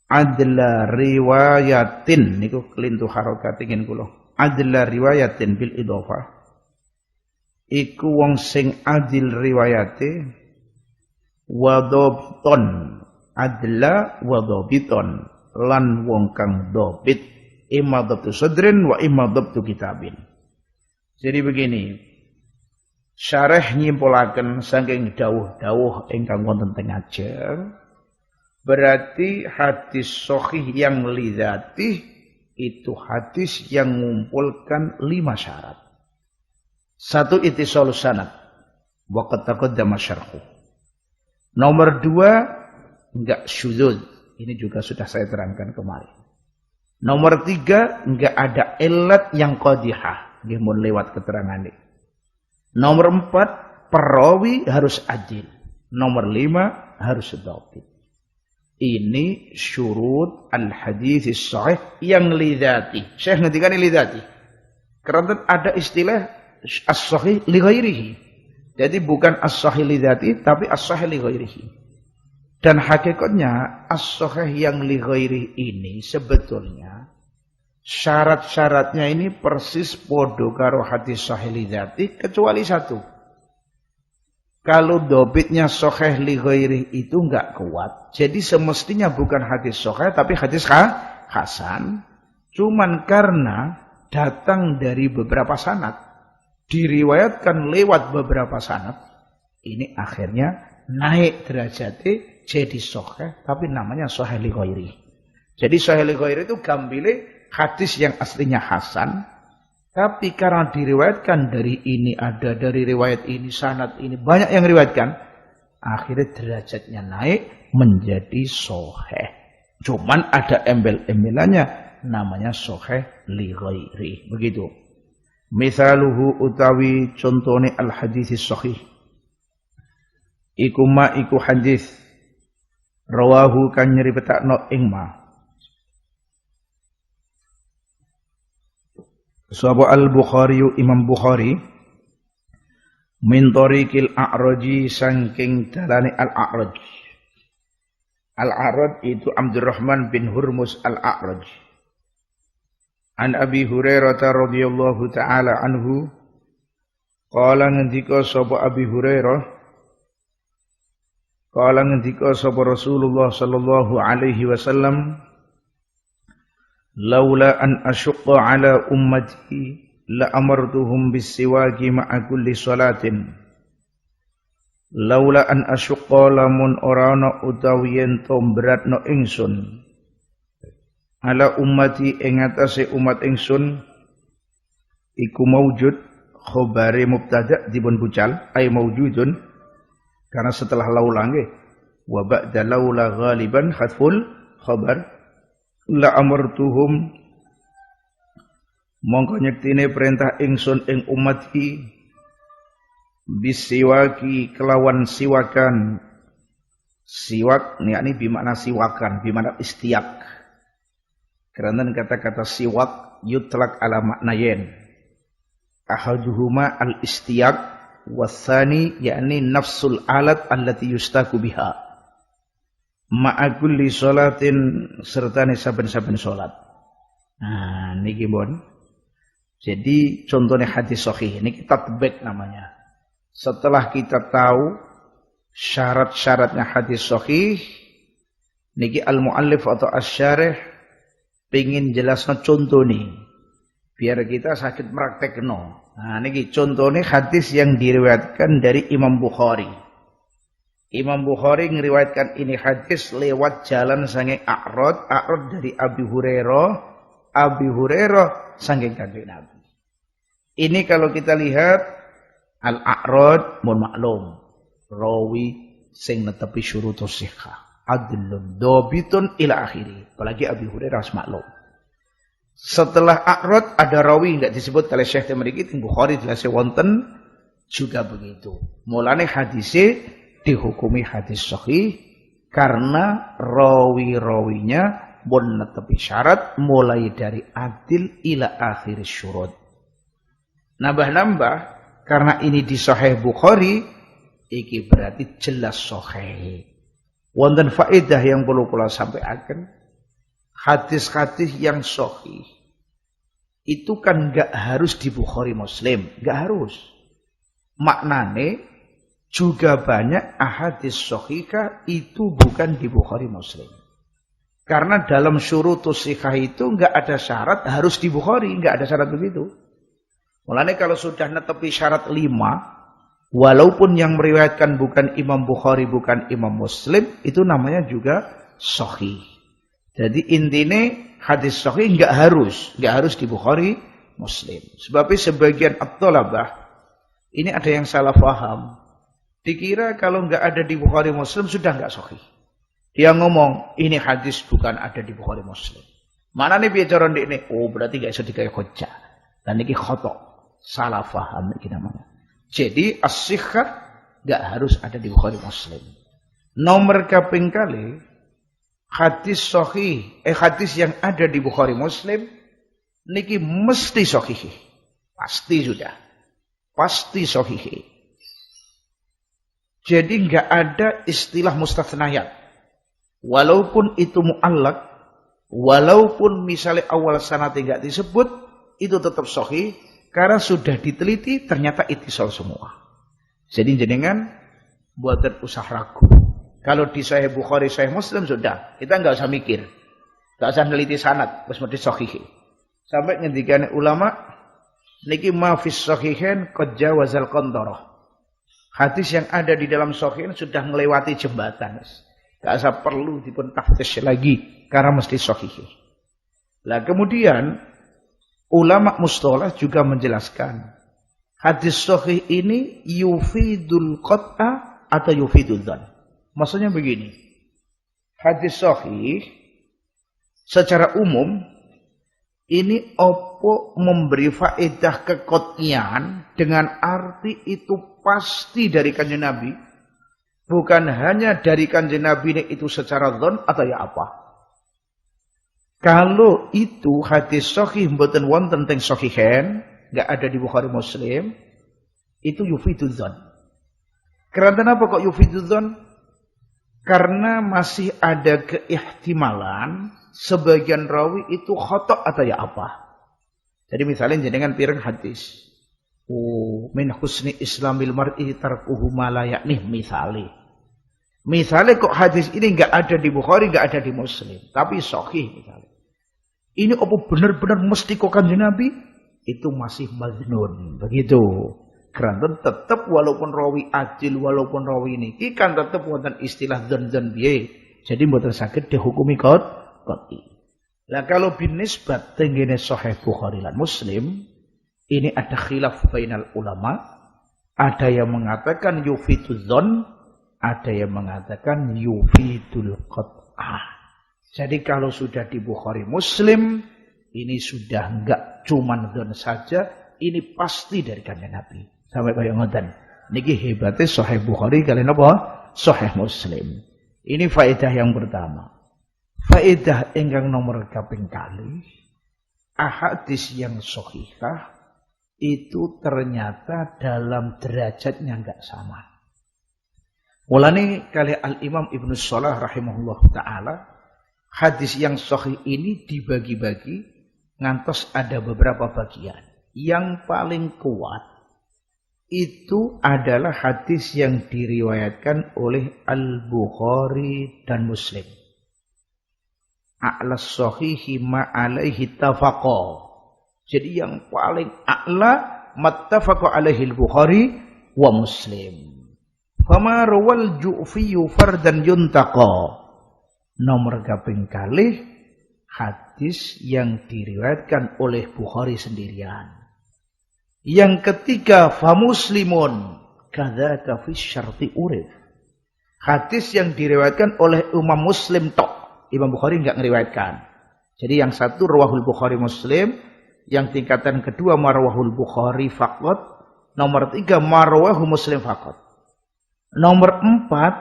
adla riwayatin niku kelintu harokat ingin kula adla riwayatin bil idhofah iku wong sing adil riwayate wadhabiton adla wadhabiton lan wong kang dhabit imadatu sadrin wa imadatu kitabin. Jadi begini, syarah nyimpulaken saking dawuh-dawuh ingkang wonten teng ajeng berarti hadis sahih yang lidzatih itu hadis yang mengumpulkan 5 syarat. 1 ittisalus sanad wa qad taqaddama syarhu. Nomor 2 enggak syudzud. Ini juga sudah saya terangkan kemarin. Nomor 3 enggak ada illat yang qadihah. Nggih mun lewat keterangan. Nomor 4 perawi harus adil. Nomor 5 harus dhabit. Ini syurut al-hadits sahih yang lidzati. Syekh ngendikan lidzati. Karena ada istilah as-sahih li ghairihi. Jadi bukan as-sahih lidzati tapi as-sahih li ghairihi. Dan hakikatnya as-sahih yang li ghairihi ini sebetulnya syarat-syaratnya ini persis podo karo hadis sahih lidzati kecuali 1. Kalau dobitnya sahih li ghairihi itu enggak kuat. Jadi semestinya bukan hadis sahih tapi hadis hasan. Cuman karena datang dari beberapa sanad, diriwayatkan lewat beberapa sanad, ini akhirnya naik derajatnya jadi sahih tapi namanya sahih li ghairihi. Jadi sahih li ghairihi itu gambile hadis yang aslinya hasan. Tapi karena diriwayatkan dari ini ada, dari riwayat ini, sanad ini, banyak yang riwayatkan. Akhirnya derajatnya naik menjadi sahih. Cuman ada embel-embelannya namanya sahih li ghairi. Begitu. Misaluhu utawi contone al-hadis sahih. Iku ma iku hadis. Rawahu kan nyeripetakno ing ma. Sahaba al-Bukhari Imam Bukhari min tariqil A'raji saking dalane al-A'raj. Al-A'raj itu Abdurrahman bin Hurmus al-A'raj. An Abi Hurairah radhiyallahu taala anhu qala ngendika sapa Abi Hurairah qala ngendika sapa Rasulullah sallallahu alaihi wasallam laula an asyqa ala ummati la amartuhum bisiwaki ma'a kulli salatin laula an asyqa lamun ora ana utawi yen to beratno ingsun ala ummati ing atase umat ingsun iku maujud khabare mubtada dipun bucal ay maujudun karena setelah laula nggih wa ba'da laula ghaliban khatful khabar la amartuhum mongko nyektine perintah ingsun ing umati bisiwaki kelawan siwakan siwak yakni bimakna siwakan bimakna istiak karena kata-kata siwak yutlak ala maknayen ahaduhuma al istiak wasani yakni nafsul alat allati yustaku biha ma'a kulli sholatin serta saben-saben salat. Nah niki bon jadi contohnya hadis sahih ini tatbik namanya. Setelah kita tahu syarat-syaratnya hadis sahih, niki al-muallif atau asy-syarih pengin jelasno contoh nih, biar kita sakit praktekno. Nah niki contohnya hadis yang diriwayatkan dari Imam Bukhari. Imam Bukhari ngeriwayatkan ini hadis lewat jalan sange A'rad dari Abi Hurairah sange Kanjeng Nabi. Ini kalau kita lihat Al-A'rad mun maklum rawi sing netepi syurutus sihah adlun dobitun ila akhiri apalagi Abi Hurairah maklum setelah A'rad ada rawi enggak disebut oleh Syekh mriki teng Bukhari jelas wonten juga begitu mulane hadise dihukumi hadis sahih karena rawi-rawinya mun netepi syarat mulai dari adil ila akhir syurut nambah-nambah karena ini di Sahih Bukhari, iki berarti jelas sahih. Wonten faedah yang perlu kula sampaikan, hadis-hadis yang sahih itu kan enggak harus di Bukhari Muslim, enggak harus. Maknane juga banyak ahadits sahihah itu bukan di Bukhari Muslim. Karena dalam syurutus sihah itu enggak ada syarat harus di Bukhari, enggak ada syarat begitu. Mulanya kalau sudah netepi syarat 5, walaupun yang meriwayatkan bukan Imam Bukhari, bukan Imam Muslim, itu namanya juga sahih. Jadi intinya hadis sahih enggak harus di Bukhari Muslim. Sebabnya sebagian at-thalabah ini ada yang salah paham. Dikira kalau enggak ada di Bukhari Muslim sudah enggak sahih. Dia ngomong ini hadis bukan ada di Bukhari Muslim. Mana nih bicara ini? Oh berarti enggak iso digawe hujjah. Dan ini khata'. Salah faham ini namanya. Jadi as-sihah enggak harus ada di Bukhari Muslim. Nomor kaping kali hadis sahih, hadis yang ada di Bukhari Muslim niki mesti sahih. Pasti sudah. Pasti sahih. Jadi enggak ada istilah mustathnayat. Walaupun itu mu'allaq, walaupun misalnya awal sanad enggak disebut, itu tetap sahih. Karena sudah diteliti ternyata ittisal semua. Jadi jenengan buatan usah ragu. Kalau di Sahih Bukhari, Sahih Muslim sudah. Kita enggak usah mikir. Enggak usah neliti sanad. Wis mesti sahih. Sampai ngendikane ulama. Niki ma fis sahihain qad jawazal qantarah. Hadis yang ada di dalam sahihain sudah melewati jembatan. Enggak usah perlu dipun tafsir lagi. Karena mesti sahih. Lah kemudian ulama mustalah juga menjelaskan hadis sahih ini yufidul qat'a atau yufidul dzan. Maksudnya begini. Hadis sahih secara umum ini opo memberi faedah kekotnian dengan arti itu pasti dari Kanjeng Nabi, bukan hanya dari Kanjeng Nabi ini itu secara dzan atau ya apa. Kalau itu hadis sahih mboten wonten teng sahihain, enggak ada di Bukhari Muslim, itu yufidul dzan. Karena apa kok yufidul dzan? Karena masih ada keihtimalan sebagian rawi itu khata' atau ya apa. Jadi misalnya jenengan pireng hadis. Oh, min husni islamil mar'i tarkuhu ma la ya'nih misale. Misalnya kok hadis ini enggak ada di Bukhari, enggak ada di Muslim, tapi sahih misalnya. Ini apa benar-benar mesti kok Kanjeng Nabi? itu masih majnun. Begitu. Keranten tetap walaupun rawi adil, walaupun rawi niki kan tetap wonten istilah dzan piye. Jadi mboten saged dihukumi qat'i. Lah kalau binisbat tenggene Sahih Bukhari lan Muslim, ini ada khilaf bainal ulama. Ada yang mengatakan yufidul dzan, ada yang mengatakan yufidul qat'ah. Jadi kalau sudah di Bukhari Muslim, ini sudah enggak cuman dzan saja, ini pasti dari kanjeng Nabi. Sampai kaya ngoten. Niki hebatnya Sahih Bukhari kalian apa? Sahih Muslim. Ini faedah yang pertama. Faedah ingkang nomor kaping kali, ahadis yang sahihah itu ternyata dalam derajatnya enggak sama. Mulane kali Al-Imam Ibnu Shalah rahimahullah taala, hadis yang sahih ini dibagi-bagi ngantos ada beberapa bagian. Yang paling kuat itu adalah hadis yang diriwayatkan oleh Al-Bukhari dan Muslim. A'la sahihi ma'alaihi tafaqa. Jadi yang paling a'la mattafaqa alaihi Al-Bukhari wa Muslim. Fama rawal ju'fiyu fardan yuntaqa. Nomor kaping kalih hadis yang diriwayatkan oleh Bukhari sendirian. Yang ketiga, fa muslimun kadzaka fi syarti urif. Hadis yang diriwayatkan oleh Imam Muslim tok. Imam Bukhari enggak ngeriwayatkan. Jadi yang satu rawahul Bukhari Muslim, yang tingkatan kedua marwahul Bukhari faqat, nomor tiga marwahu Muslim faqat. Nomor empat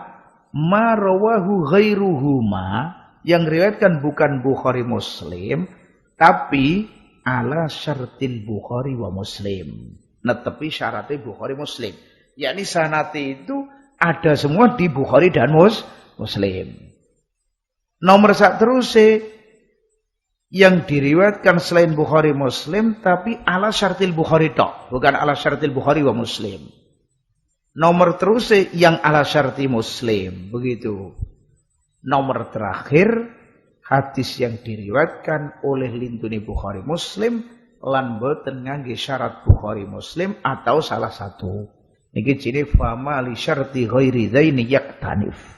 marwahu ghairuhuma, yang riwayatkan bukan Bukhari Muslim, tapi ala syartil Bukhari wa Muslim. Netepi syaratnya Bukhari Muslim. Yakni sanate itu ada semua di Bukhari dan Muslim. Nomor sak teruse yang diriwayatkan selain Bukhari Muslim tapi ala syartil Bukhari tok, bukan ala syartil Bukhari wa Muslim. Nomor teruse yang ala syarti Muslim, begitu. Nomor terakhir hadis yang diriwayatkan oleh lintune Bukhari Muslim lan boten ngangge syarat Bukhari Muslim atau salah satu. Niki jenenge fama li syarti ghairi dzaini yaktanif.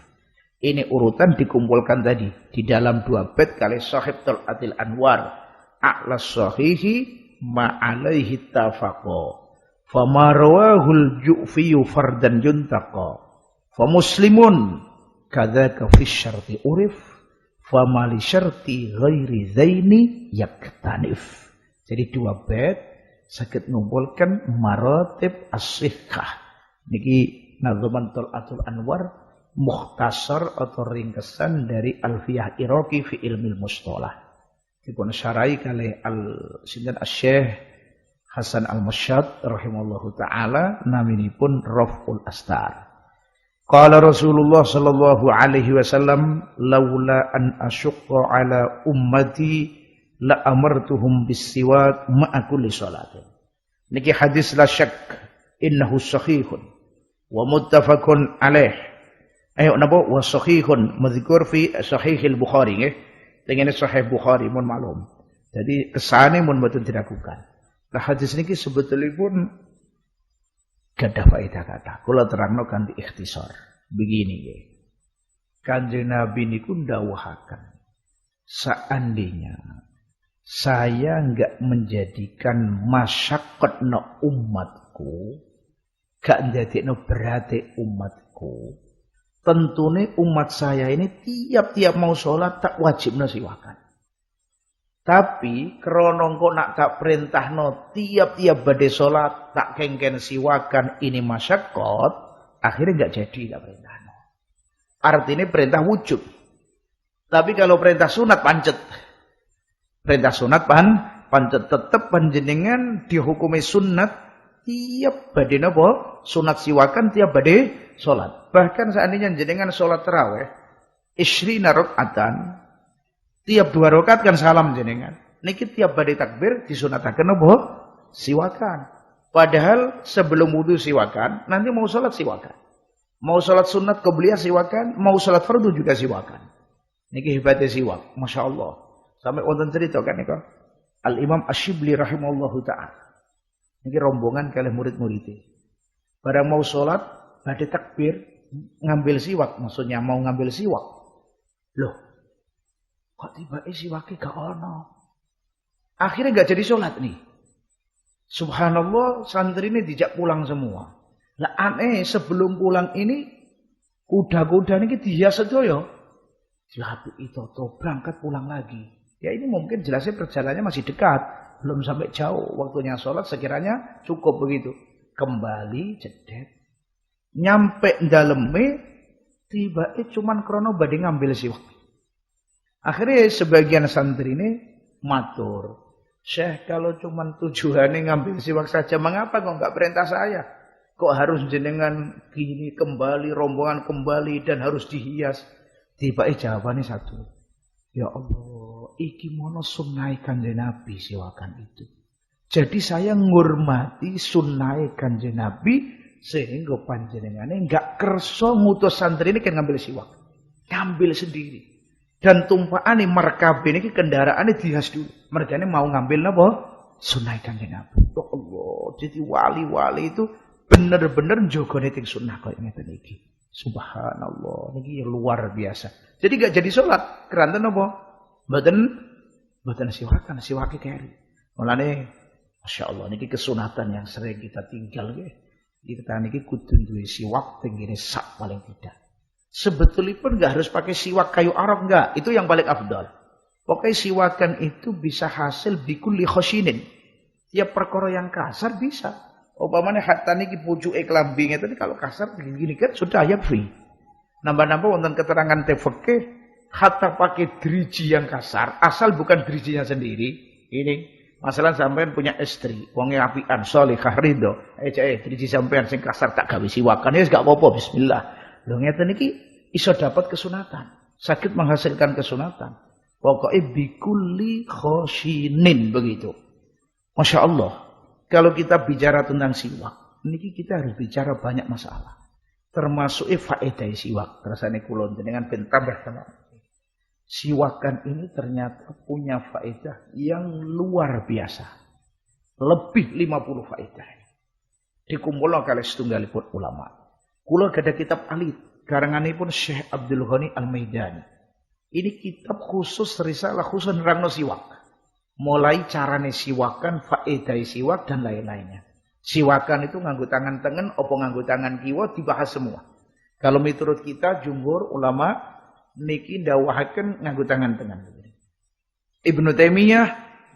Ini urutan dikumpulkan tadi di dalam dua bait kali Sahih Tal'atil Anwar. A'la sahihi ma alaihi tafaqa. Fama rawahul ju'fiyu fardan yuntaqa. Fa muslimun kadzaka fi syarti urif. Fama li syarti ghairi dzaini yaktanif. Jadi dua bait saged ngumpulkan maratib as-sihhah. Niki Nadzuman Tal'atul Anwar, mukhtasar atau ringkesan dari Alfiyah Iraqi fi ilmil mustalah. Dipun syarahi kali Sinten Asy-Syaikh Hasan Al-Masyad rahimallahu taala, naminipun Raf'ul Astar. Qala Rasulullah sallallahu alaihi wasallam, laula an asyqa ala ummati la amartuhum bis-siwak ma'a kulli salatin. Niki hadis la syak innahu sahihun wa muttafaqun alaih. Ayo napa wa sahihun madzkur fi sahihil Bukhari nggih. Tengene sahih Bukhari mun maklum. Jadi kesane mun mboten diragukan. Nah hadis niki sebetulipun gadah faedah kata. Kula terangno kanthi ikhtisar. Begini nggih. Kanjeng Nabi niku ndawuhaken, seandainya saya enggak menjadikan masyaqqatna umatku, gak ndadekno berate umatku, tentune umat saya ini tiap-tiap mau sholat tak wajibna siwakan. Tapi krono kok nak tak perintahno tiap-tiap badhe sholat tak kengken siwakan, ini masyaqqat, akhirnya enggak jadi tak perintahno. Artinya perintah wujub. Tapi kalau perintah sunat pancet. Perintah sunat pancet tetap panjenengan dihukumi sunat tiap badhe napa? Sunat siwakan tiap badhe salat. Bahkan seandainya jenengan salat tarawih 20 rakaatan, tiap 2 rakaat kan salam jenengan. Niki tiap badhe takbir disunataken napa? Siwakan. Padahal sebelum wudu siwakan, nanti mau salat siwakan. Mau salat sunat qabliyah siwakan, mau salat fardu juga siwakan. Niki hebatnya siwak, Masya Allah. Sampai wonten cerita kan niku. Al-Imam Asy-Syibli rahimahullahu ta'ala. Ini rombongan kalih murid-muridnya. Barang mau sholat, badhe takbir, ngambil siwak. Maksudnya mau ngambil siwak. Loh, kok tiba-tiba siwaknya gak ono? Akhirnya gak jadi sholat nih. Subhanallah, santri ini dijak pulang semua. Lah aneh, sebelum pulang ini, kuda-kuda ini dihias sedaya. Dilapi itu berangkat pulang lagi. Ya ini mungkin jelasnya perjalanannya masih dekat. Belum sampai jauh. Waktunya sholat sekiranya cukup begitu. Kembali jedet. Nyampe daleme, tiba-tiba cuman krono badhe ngambil siwak. Akhirnya sebagian santri ini matur. Syekh, kalau cuma tujuannya ngambil siwak saja, mengapa kok nggak perintah saya? Kok harus jenengan gini kembali, rombongan kembali dan harus dihias? Tiba-tiba jawabannya satu. Ya Allah, iki mono sunnah kanjeng Nabi siwakan itu. Jadi saya ngurmati sunnah kanjeng Nabi sehingga panjenengane nggak kerso ngutus santri ini kan ngambil siwak. Ngambil sendiri. Dan tumpaane merkabe niki kendaraane dihias dulu. Mergane mau ngambil napa? Sunah kanjeng Nabi. Oh Allah, jadi wali-wali itu bener-bener njogone teng sunah koyo ngeten iki. Subhanallah, niki luar biasa. Jadi gak jadi sholat, keranten napa? Mboten siwakan, siwake keri. Mulane masyaallah niki kesunatan yang sering kita tinggal nggih. Kita niki kudu duwe siwak teng ngene sak paling tidak. Sebetulnya pun nggak harus pakai siwak kayu Arab, enggak. Itu yang paling afdal. Pokoknya siwakan itu bisa hasil bikulli khoshinin. Tiap perkara yang kasar bisa. Umpamanya hatta niki pucuke klambi ngeten kalau kasar gini kan sudah ya free. Nambah-nambah wonten keterangan tefekeh hatta pakai driji yang kasar, asal bukan drijinya sendiri. Ini masalah sampean punya istri, wonge apian, sholihah ridho. Driji sampean sing kasar tak gawe siwakan, ya gak apa-apa bismillah. Lho ngeten iki iso dapat kesunatan, sakit menghasilkan kesunatan. Pokoknya bikulli khoshinin begitu. Masya Allah. Kalau kita bicara tentang siwak, ini kita harus bicara banyak masalah. Termasuk faedah siwak. Rasanya kulon dengan tambah sama. Siwakan ini ternyata punya faedah yang luar biasa. Lebih 50 faedah. Dikumpulkan oleh setunggalipun ulama. Kula ada kitab alit, karanganipun Syekh Abdul Ghani Al-Maidani. Ini kitab khusus risalah khusus nerangno siwak. Mulai carane siwakan, faedah siwak dan lain-lainnya. Siwakan itu nganggo tangan tengen, opo nganggo tangan kiwa dibahas semua. Kalau miturut kita jumhur ulama niki dawahaken nganggo tangan tengen. Ibnu Taimiyah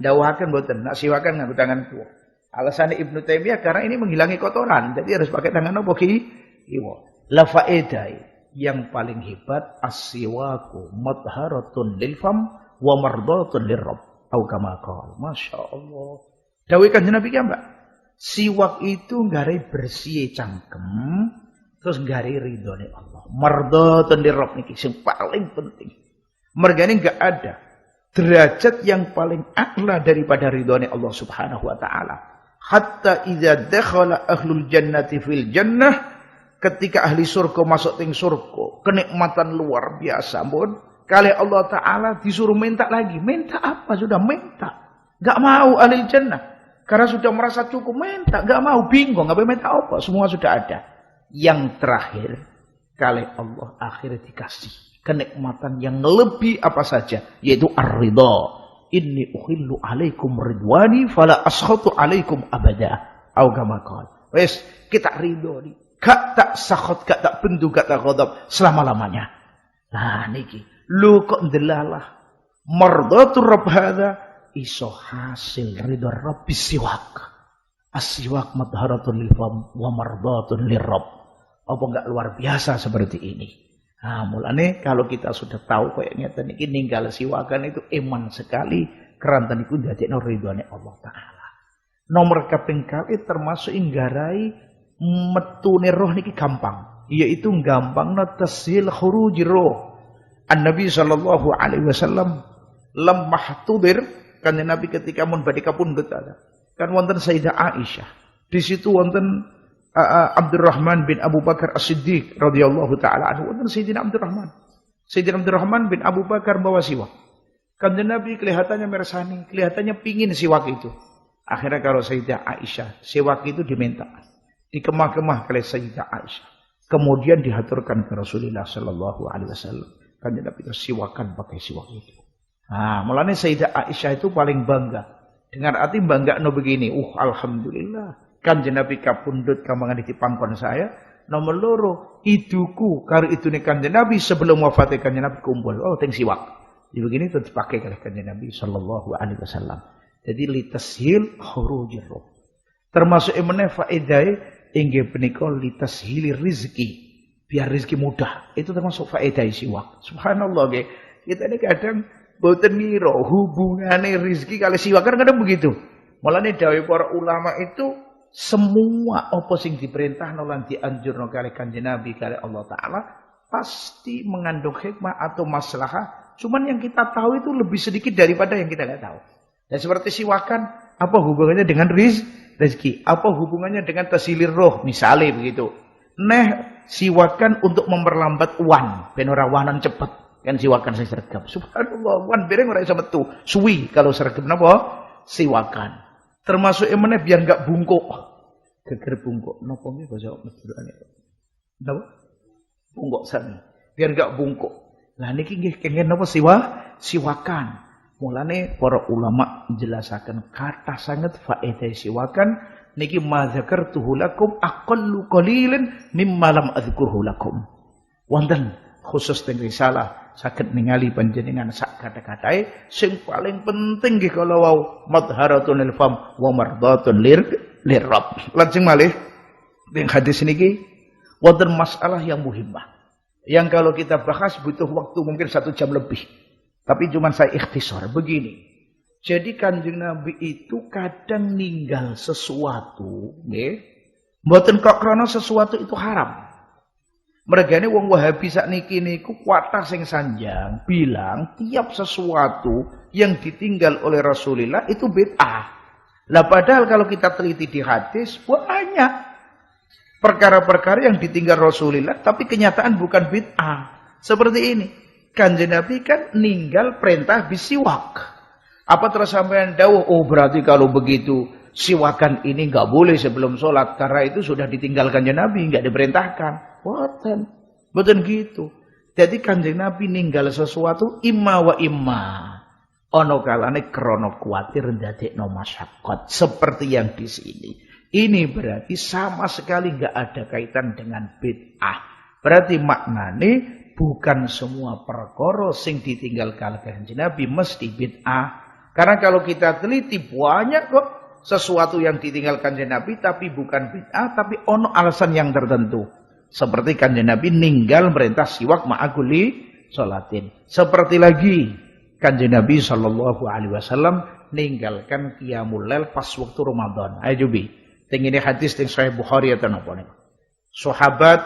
dawahaken boten, nak siwakan nganggo tangan kiwa. Alasannya Ibnu Taimiyah karena ini menghilangi kotoran, jadi harus pakai tangan opo kiwa. La faedah yang paling hebat as-siwaku madharatun lil fam wa mardatun lirrabb. Au kama qala. Masya Allah. Dawuh Kanjeng Nabi ki Mbak. Siwak itu nggare bersih cangkem, terus nggare ridhone Allah. Mardatun lirrabb niki sing paling penting. Mergane enggak ada derajat yang paling a'la daripada ridhone Allah Subhanahu wa taala. Hatta idza dakhala ahlul jannati fil jannah, ketika ahli surga masuk ting surga, kenikmatan luar biasa, ampun. Kali Allah Ta'ala disuruh minta lagi. Minta apa? Sudah minta. Gak mau ahli jannah. Karena sudah merasa cukup minta. Gak mau, bingung. Gak minta apa? Semua sudah ada. Yang terakhir. Kali Allah akhirnya dikasih kenikmatan yang lebih apa saja. Yaitu ar-ridha. Inni uhillu alaikum ridwani fala askhatu alaikum abada. Au kama qala. Wes, kita ridho nih. Gak tak sakhot, gak tak bendu, gak tak ghadab selama-lamanya. Nah niki. Lu kok ndelalah mardatur rabb hadza iso hasil ridha rabbis siwak. As-siwak madharatun lil fam wa mardatun lirrabb. Apa enggak luar biasa seperti ini? Nah, mulane kalau kita sudah tahu kayak ngeten iki ninggal siwakan itu iman sekali keranten iku ndadekno ridhone Allah taala. Nomor kaping kali termasuk inggarai metune roh niki gampang, yaitu gampangna tasil khurujir roh. An-Nabi sallallahu alaihi wasallam lemah tudir kan Nabi ketika mun badhe kapundhut kan wonten Sayyidah Aisyah. Di situ wonten Abdurrahman bin Abu Bakar As-Siddiq radhiyallahu taala anhu. Wonten Sayyidina Abdurrahman. Sayyidina Abdurrahman bin Abu Bakar bawa siwak. Kanjeng Nabi kelihatannya meresani, kelihatannya pingin siwak itu. Akhirnya kalau Sayyidah Aisyah, siwak itu diminta. Dikemah-kemah oleh Sayyidah Aisyah. Kemudian dihaturkan ke Rasulullah sallallahu alaihi wasallam. Kanjeng Nabi itu siwakan pakai siwak itu. Nah, mulanya Sayyidah Aisyah itu paling bangga. Dengan arti bangga no begini, alhamdulillah. Kanjeng Nabi kapundhut kamangan di pangkon saya. Nomor loro, iduku karo idune Kanjeng Nabi sebelum wafatnya Kanjeng Nabi kumpul. Oh, teng siwak. Jadi begini itu dipakai oleh Kanjeng Nabi sallallahu alaihi wasallam. Jadi litashil khurujir ruh. Termasuk emene faedahe inggih punika litashil rizki. Biar rezeki mudah. Itu termasuk faedah siwak. Subhanallah nggih. Kita ini kadang boten ngira hubungane rezeki kali siwak kan kadang begitu. Mulane dawuh para ulama itu semua apa sing diperintahno lan dianjurno kali Kanjeng Nabi kali Allah taala pasti mengandung hikmah atau maslahah. Cuman yang kita tahu itu lebih sedikit daripada yang kita nggak tahu. Dan seperti siwakan, apa hubungannya dengan rezeki? Apa hubungannya dengan tasilir roh? Misalnya begitu. Siwakan untuk memperlambat wan, ben ora wanan cepet. Kan siwakan saya sergap. Subhanallah, wan bereng ora iso metu. Suwi kalau sergap napa? Siwakan. Termasuk emene biar enggak bungkuk. Geger bungkuk. Napa nggih bahasa Madurane? Napa? Bungkuk sami. Biar enggak bungkuk. Lah niki nggih kenging napa siwakan. Mulane para ulama menjelaskan kata sangat faedah siwakan niki ma dzakartuhu lakum aqallu qalilan mimma lam adzkurhu lakum. Wonten khusus teng risalah saged ningali panjenengan sak kata-katae sing paling penting nggih kala wau madharatun lil fam wa mardatun lirrabb. Lajeng malih teng hadis niki wonten masalah yang muhimmah. Yang kalau kita bahas butuh waktu mungkin 1 jam lebih. Tapi cuma saya ikhtisar begini. Jadi Kanjeng Nabi itu kadang ninggal sesuatu, nggih. Mboten kok krana sesuatu itu haram. Mergane wong Wahabi sakniki niku kuatah sing sanjang bilang tiap sesuatu yang ditinggal oleh Rasulullah itu bid'ah. Lah padahal kalau kita teliti di hadis banyak perkara-perkara yang ditinggal Rasulullah tapi kenyataan bukan bid'ah. Seperti ini. Kanjeng Nabi kan ninggal perintah bisiwak. Apa terus sampean dawuh, oh berarti kalau begitu siwakan ini enggak boleh sebelum sholat karena itu sudah ditinggal Kanjeng Nabi, enggak diperintahkan. Boten gitu. Jadi Kanjeng Nabi ninggal sesuatu imma wa imma. Ono kalane krana kuwatir ndadekno masyaqqat seperti yang di sini. Ini berarti sama sekali enggak ada kaitan dengan bid'ah. Berarti maknane bukan semua perkara sing ditinggal Kanjeng Nabi mesti bid'ah. Karena kalau kita teliti banyak kok sesuatu yang ditinggal Kanjeng Nabi tapi bukan bid'ah tapi ono alasan yang tertentu. Seperti Kanjeng Nabi ninggal perintah siwak ma'aguli sholatin. Seperti lagi Kanjeng Nabi sallallahu alaihi wasallam ninggalkan qiyamul lail pas waktu Ramadan. Ayo jubi. Tengene hadis teng Sahih Bukhari atau napa niku. Sahabat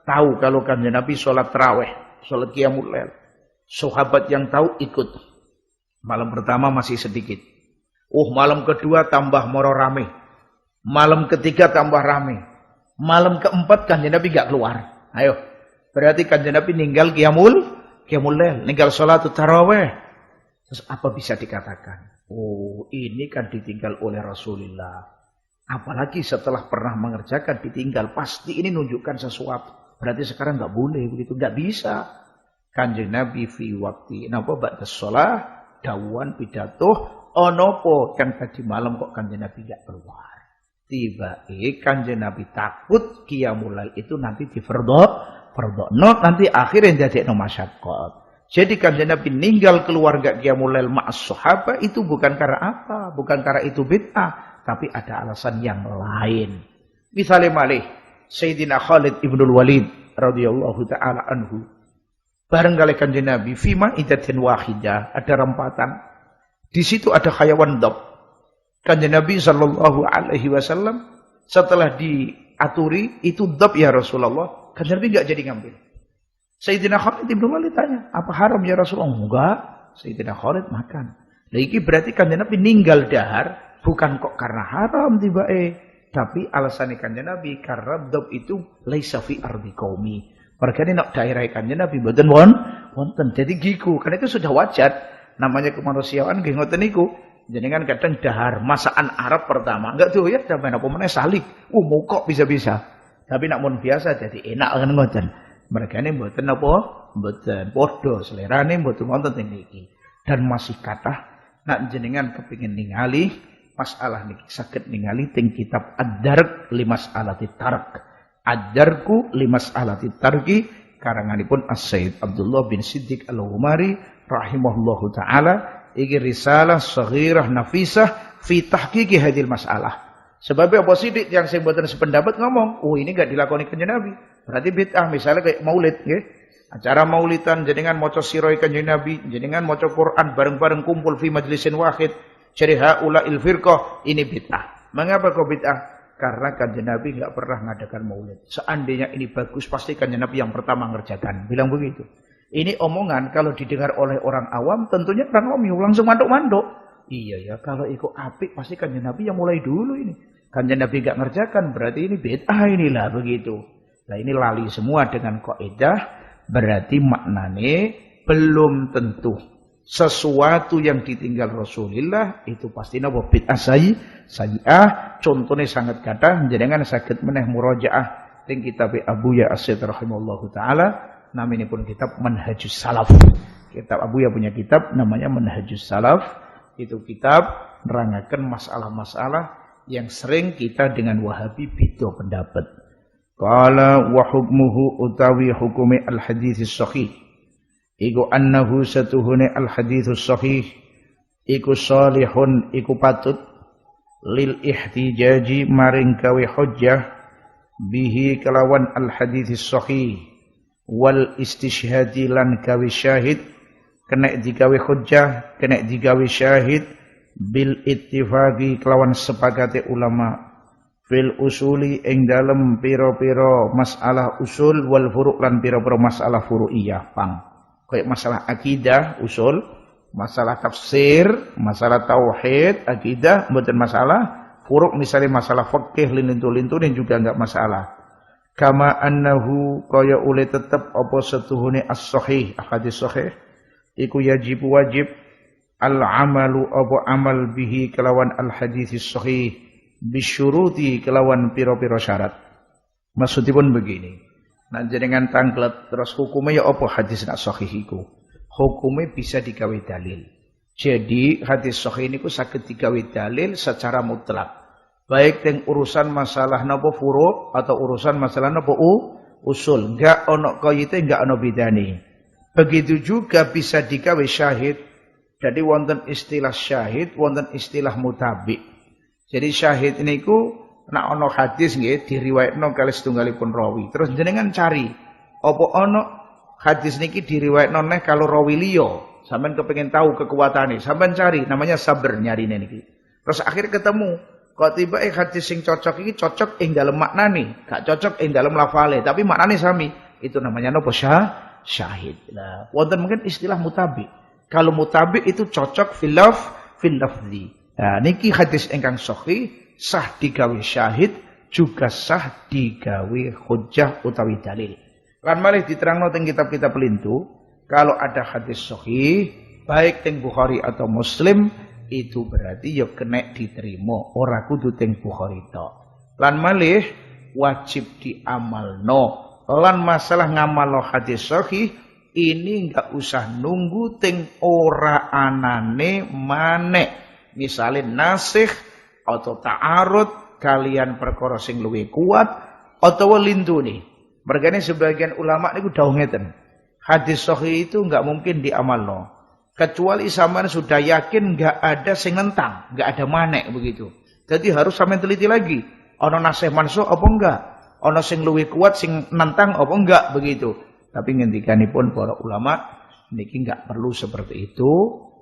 tahu kalau Kanjeng Nabi sholat tarawih, sholat qiyamul lail. Sahabat yang tahu ikut. Malam pertama masih sedikit. Malam kedua tambah moro rame. Malam ketiga tambah rame. Malam keempat Kanjeng Nabi enggak keluar. Ayo. Berarti Kanjeng Nabi ninggal qiyamul lail, ninggal sholat tarawih. Terus apa bisa dikatakan? Oh, ini kan ditinggal oleh Rasulullah. Apalagi setelah pernah mengerjakan ditinggal, pasti ini menunjukkan sesuatu. Berarti sekarang enggak boleh begitu, enggak bisa. Kanjeng Nabi fi waqti napa ba'da shalah dawuhan pidato onopo kan tadi malam kok Kanjeng Nabi enggak keluar. Tiba-tiba Kanjeng Nabi takut qiyamul lail itu nanti fardhu nanti akhirnya dadekno masyaqqat. Jadi Kanjeng Nabi ninggal keluarga qiyamul lail ma'as sahabat itu bukan karena apa? Bukan karena itu bid'ah, tapi ada alasan yang lain. Misalnya malih Sayyidina Khalid ibnul Walid radhiyallahu taala anhu bareng kali Kanjeng Nabi fima idatin wahidah, ada rempatan. Di situ ada hayawan dab. Kanjeng Nabi sallallahu alaihi wasallam setelah diaturi itu dab ya Rasulullah, Kanjeng Nabi enggak jadi ngambil. Sayyidina Khalid ibnul Walid tanya, "Apa haram ya Rasulullah?" "Enggak." Sayyidina Khalid makan. Lah iki berarti Kanjeng Nabi ninggal dahar bukan kok karena haram tiba-tiba. Tapi alasan Kanjeng Nabi karena dab itu laisa fi ardi qaumi. Mergane nek daerah Kanjeng Nabi mboten wonten. Jadi giku, karena itu sudah wajar. Namanya kemanusiaan nggih ngoten niku. Jenengan kadang dahar masakan Arab pertama. Enggak tuh ya sampeyan apa meneh salik. Mokok bisa-bisa. Tapi nak mun biasa jadi enak kan ngoten. Mergane mboten apa? Mboten padha selerane mboten wonten teng niki. Dan masih kathah nak jenengan kepingin ningali masalah niki saged ningali teng kitab Ad-Darq li mas'alati tark. Ad-Darqu li mas'alati tarki karanganipun As-Sayyid Abdullah bin Siddiq Al-Umari rahimahullahu taala. Iki risalah saghirah nafisah fi tahqiqi hadil masalah. Sebab apa sidik yang saya buatan sependapat ngomong, oh ini enggak dilakoni kanjeng Nabi. Berarti bid'ah, misalnya kayak maulid nggih. Acara maulidan jenengan maca sirah kanjeng Nabi, jenengan maca Quran bareng-bareng kumpul fi majlisin wahid. Jadi haulail firqah ini bid'ah. Mengapa kok bid'ah? Karena kanjeng Nabi enggak pernah ngadakan maulid. Seandainya ini bagus pasti kanjeng Nabi yang pertama ngerjakan. Bilang begitu. Ini omongan kalau didengar oleh orang awam tentunya orang awam langsung manduk-manduk. Iya ya, kalau ikut apik pasti kanjeng Nabi yang mulai dulu ini. Kanjeng Nabi gak ngerjakan berarti ini bid'ah inilah begitu. Nah ini lali semua dengan kaidah berarti maknane belum tentu sesuatu yang ditinggal Rasulullah itu pasti napa bid'ah sayyi'ah. Contohnya sangat kathah jenengan saged meneh murajaah teng kitab Abu Ya As-Said rahimallahu taala. Namanya pun kitab Manhajus Salaf. Kitab Abu ya punya kitab namanya Manhajus Salaf. Itu kitab nerangkan masalah-masalah yang sering kita dengan Wahabi beda pendapat. Qala wa hukmuhu utawi hukumi al-haditsis sahih. Iku annahu satuhune al-haditsus sahih. Iku salihun iku patut lil ihtijaji maring gawe hujjah bihi kelawan al-haditsis sahih. Wal istishhadi lan gawe syahid kena digawe hujjah kena digawe syahid bil ittifaqi kelawan sepakate ulama fil usuli ing dalem pira-pira masalah usul wal furu' lan pira-pira masalah furu'iyah pang kayak masalah akidah usul masalah tafsir masalah tauhid akidah mboten masalah furu' misalnya masalah fikih lintu-lintu juga enggak masalah. Kama annahu kaya ule tetep apa setuhune as-sahih hadis sahih iku yajib wajib al-amalu apa amal bihi kelawan al-hadis sahih bisyuruti kelawan pira-pira syarat. Maksudipun begini. Nah jenengan tanglet terus hukumnya ya apa hadis nak sahih iku? Hukumnya bisa digawe dalil. Jadi hadis sahih niku saged digawe dalil secara mutlak. Baik yang urusan masalah napa furu' atau urusan masalah napa usul, enggak ono kayite enggak ono bidane. Begitu juga bisa digawe syahid. Jadi wonten istilah syahid, wonten istilah mutabi. Jadi syahid niku nek ono hadis nggih diriwayatno kalih setunggalipun rawi. Terus jenengan cari apa ono hadis niki diriwayatno neh kalau rawi liya. Sampeyan kepengin tahu kekuatane, sampeyan cari namanya sabar nyarine niki. Terus akhir ketemu kok tiba hadis sing cocok iki cocok ing dalem maknane, gak cocok ing dalem lafale, tapi maknane sami. Itu namanya napa syahid. Nah, wonten mungkin istilah mutabi. Kalau mutabi itu cocok fil lafzi. Nah, niki hadis ingkang sahih sah digawe syahid juga sah digawe hujjah utawi dalil. Lan malih diterangno teng kitab-kitab lintu, kalau ada hadis sahih baik teng Bukhari atau Muslim itu berarti ya kena diterima ora kudu teng Bukhari tok. Lan malih wajib diamalno. Lan masalah ngamalno hadis sahih ini enggak usah nunggu teng ora anane maneh. Misale nasikh atau ta'arud kalian perkara sing luwih kuat atau lintune. Mergane sebagian ulama niku dawuh ngeten. Hadis sahih itu enggak mungkin diamalno. Kecuali sampean sudah yakin enggak ada sing nentang, enggak ada manek begitu. Jadi harus sampean teliti lagi. Ana nasih mansuh apa enggak? Ana sing luwih kuat sing nentang apa enggak begitu. Tapi ngendikanipun para ulama niki enggak perlu seperti itu.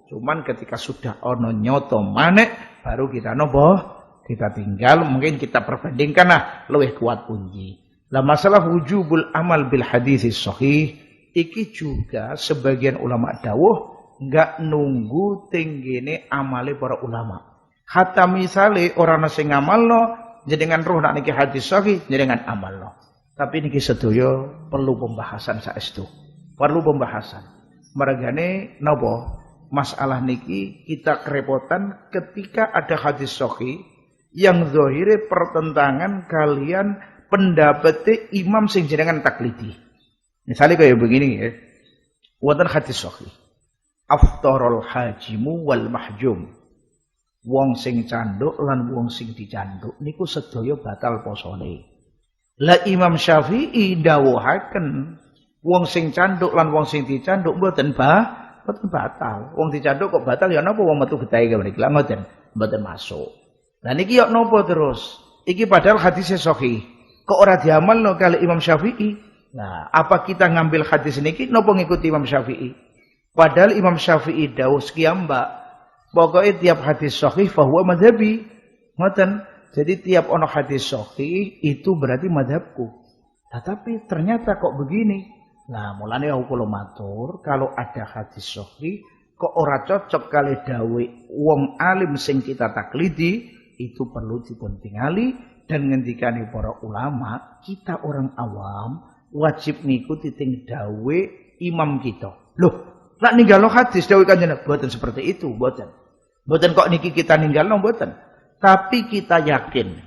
Cuman ketika sudah ana nyoto manek baru kita napa? Kita tinggal mungkin kita perbandingkan luwih kuat punji. Lah masalah wujubul amal bil hadis sahih iki juga sebagian ulama dawuh enggak nunggu tinggine amale para ulama. Hatta misale orang sing ngamalno jenengan roh nak niki hadis sahih jenengan amalno. Tapi niki sedaya perlu pembahasan saestu. Perlu pembahasan. Mergane napa? masalah niki kita kerepotan ketika ada hadis sahih yang zahire pertentangan kalian pendapat imam sing jenengan taklidi. Misalnya kayak begini ya. Wonten hadis sahih. Aftarul hajimu wal mahjum. Wong sing canduk lan wong sing dicanduk niku sedaya batal posone. Lah Imam Syafi'i dawuhaken wong sing canduk lan wong sing dicanduk mboten batal. Wong dicanduk kok batal ya napa wong metu gedahe mriki lha mboten masuk. Lah niki yo napa terus? Iki padahal hadisnya sahih. Kok ora diamalno kali Imam Syafi'i? Nah, apa kita ngambil hadis niki napa ngikuti Imam Syafi'i? Padahal Imam Syafi'i dawuh sekian mbak. Pokoknya tiap hadis sahih fahuwa madhabi. Ngoten. Jadi tiap ono hadis sahih itu berarti madhabku. Nah, tapi ternyata kok begini. Nah, mulane aku kula matur, kalau ada hadis sahih kok ora cocok kali dawuh wong alim sing kita taklidi, itu perlu dipuntingali dan ngendikane para ulama, kita orang awam wajib ngikuti ting dawuh imam kita. Loh, nak ninggalo hadis dawuh Kanjeng Nabi mboten seperti itu, mboten. Mboten kok niki kita ninggalno mboten. Tapi kita yakin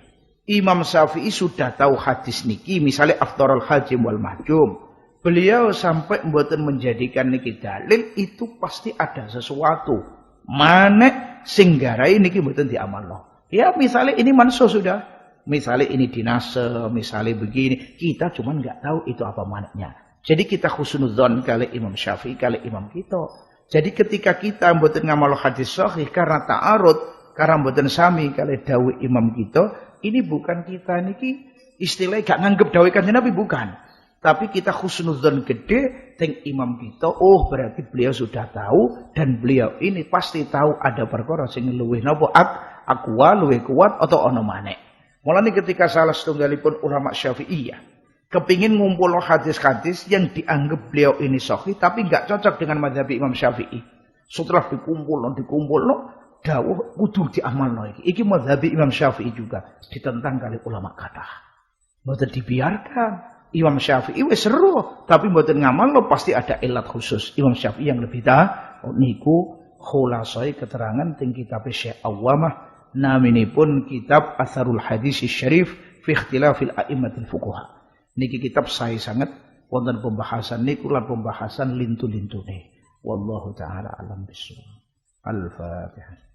Imam Syafi'i sudah tahu hadis niki, misalnya aftarul hajim wal mahjum. Beliau sampai mboten menjadikan niki dalil, itu pasti ada sesuatu. Manek singgarai niki mboten diamalno. Ya misalnya ini mansuh sudah. Misalnya ini dinase, misalnya begini. Kita cuma nggak tahu itu apa maneknya. Jadi kita husnudzon kali Imam Syafi'i, kali imam kita. Jadi ketika kita mboten ngamal hadis sahih karena ta'arud, karena mboten sami kali dawuh imam kita, ini bukan kita niki istilahnya gak nganggep dawuh Kanjeng Nabi bukan. Tapi kita husnudzon gede teng imam kita, oh berarti beliau sudah tahu dan beliau ini pasti tahu ada perkara sing luwih napa aqwa, luwih kuat atau ana maneh. Mulane ketika salah setunggalipun ulama Syafi'iyah kepingin ngumpul hadis-hadis yang dianggap beliau ini sahih tapi enggak cocok dengan mazhab Imam Syafi'i. Setelah dikumpul dawuh kudu diamalno iki. Iki mazhab Imam Syafi'i juga ditentang kali ulama kathah. Mboten dibiarkan. Imam Syafi'i wis seru, tapi mboten ngamalno pasti ada ilat khusus. Imam Syafi'i yang lebih niku khulasai keterangan teng kitab Syekh Awamah naminipun kitab Atharul Hadis Syarif fi Ikhtilafil A'immatil Fuqaha. Niki kitab saya sangat wonten pembahasan niku lan pembahasan lintu-lintune. Wallahu taala alam bisawab. Al-Fatihah.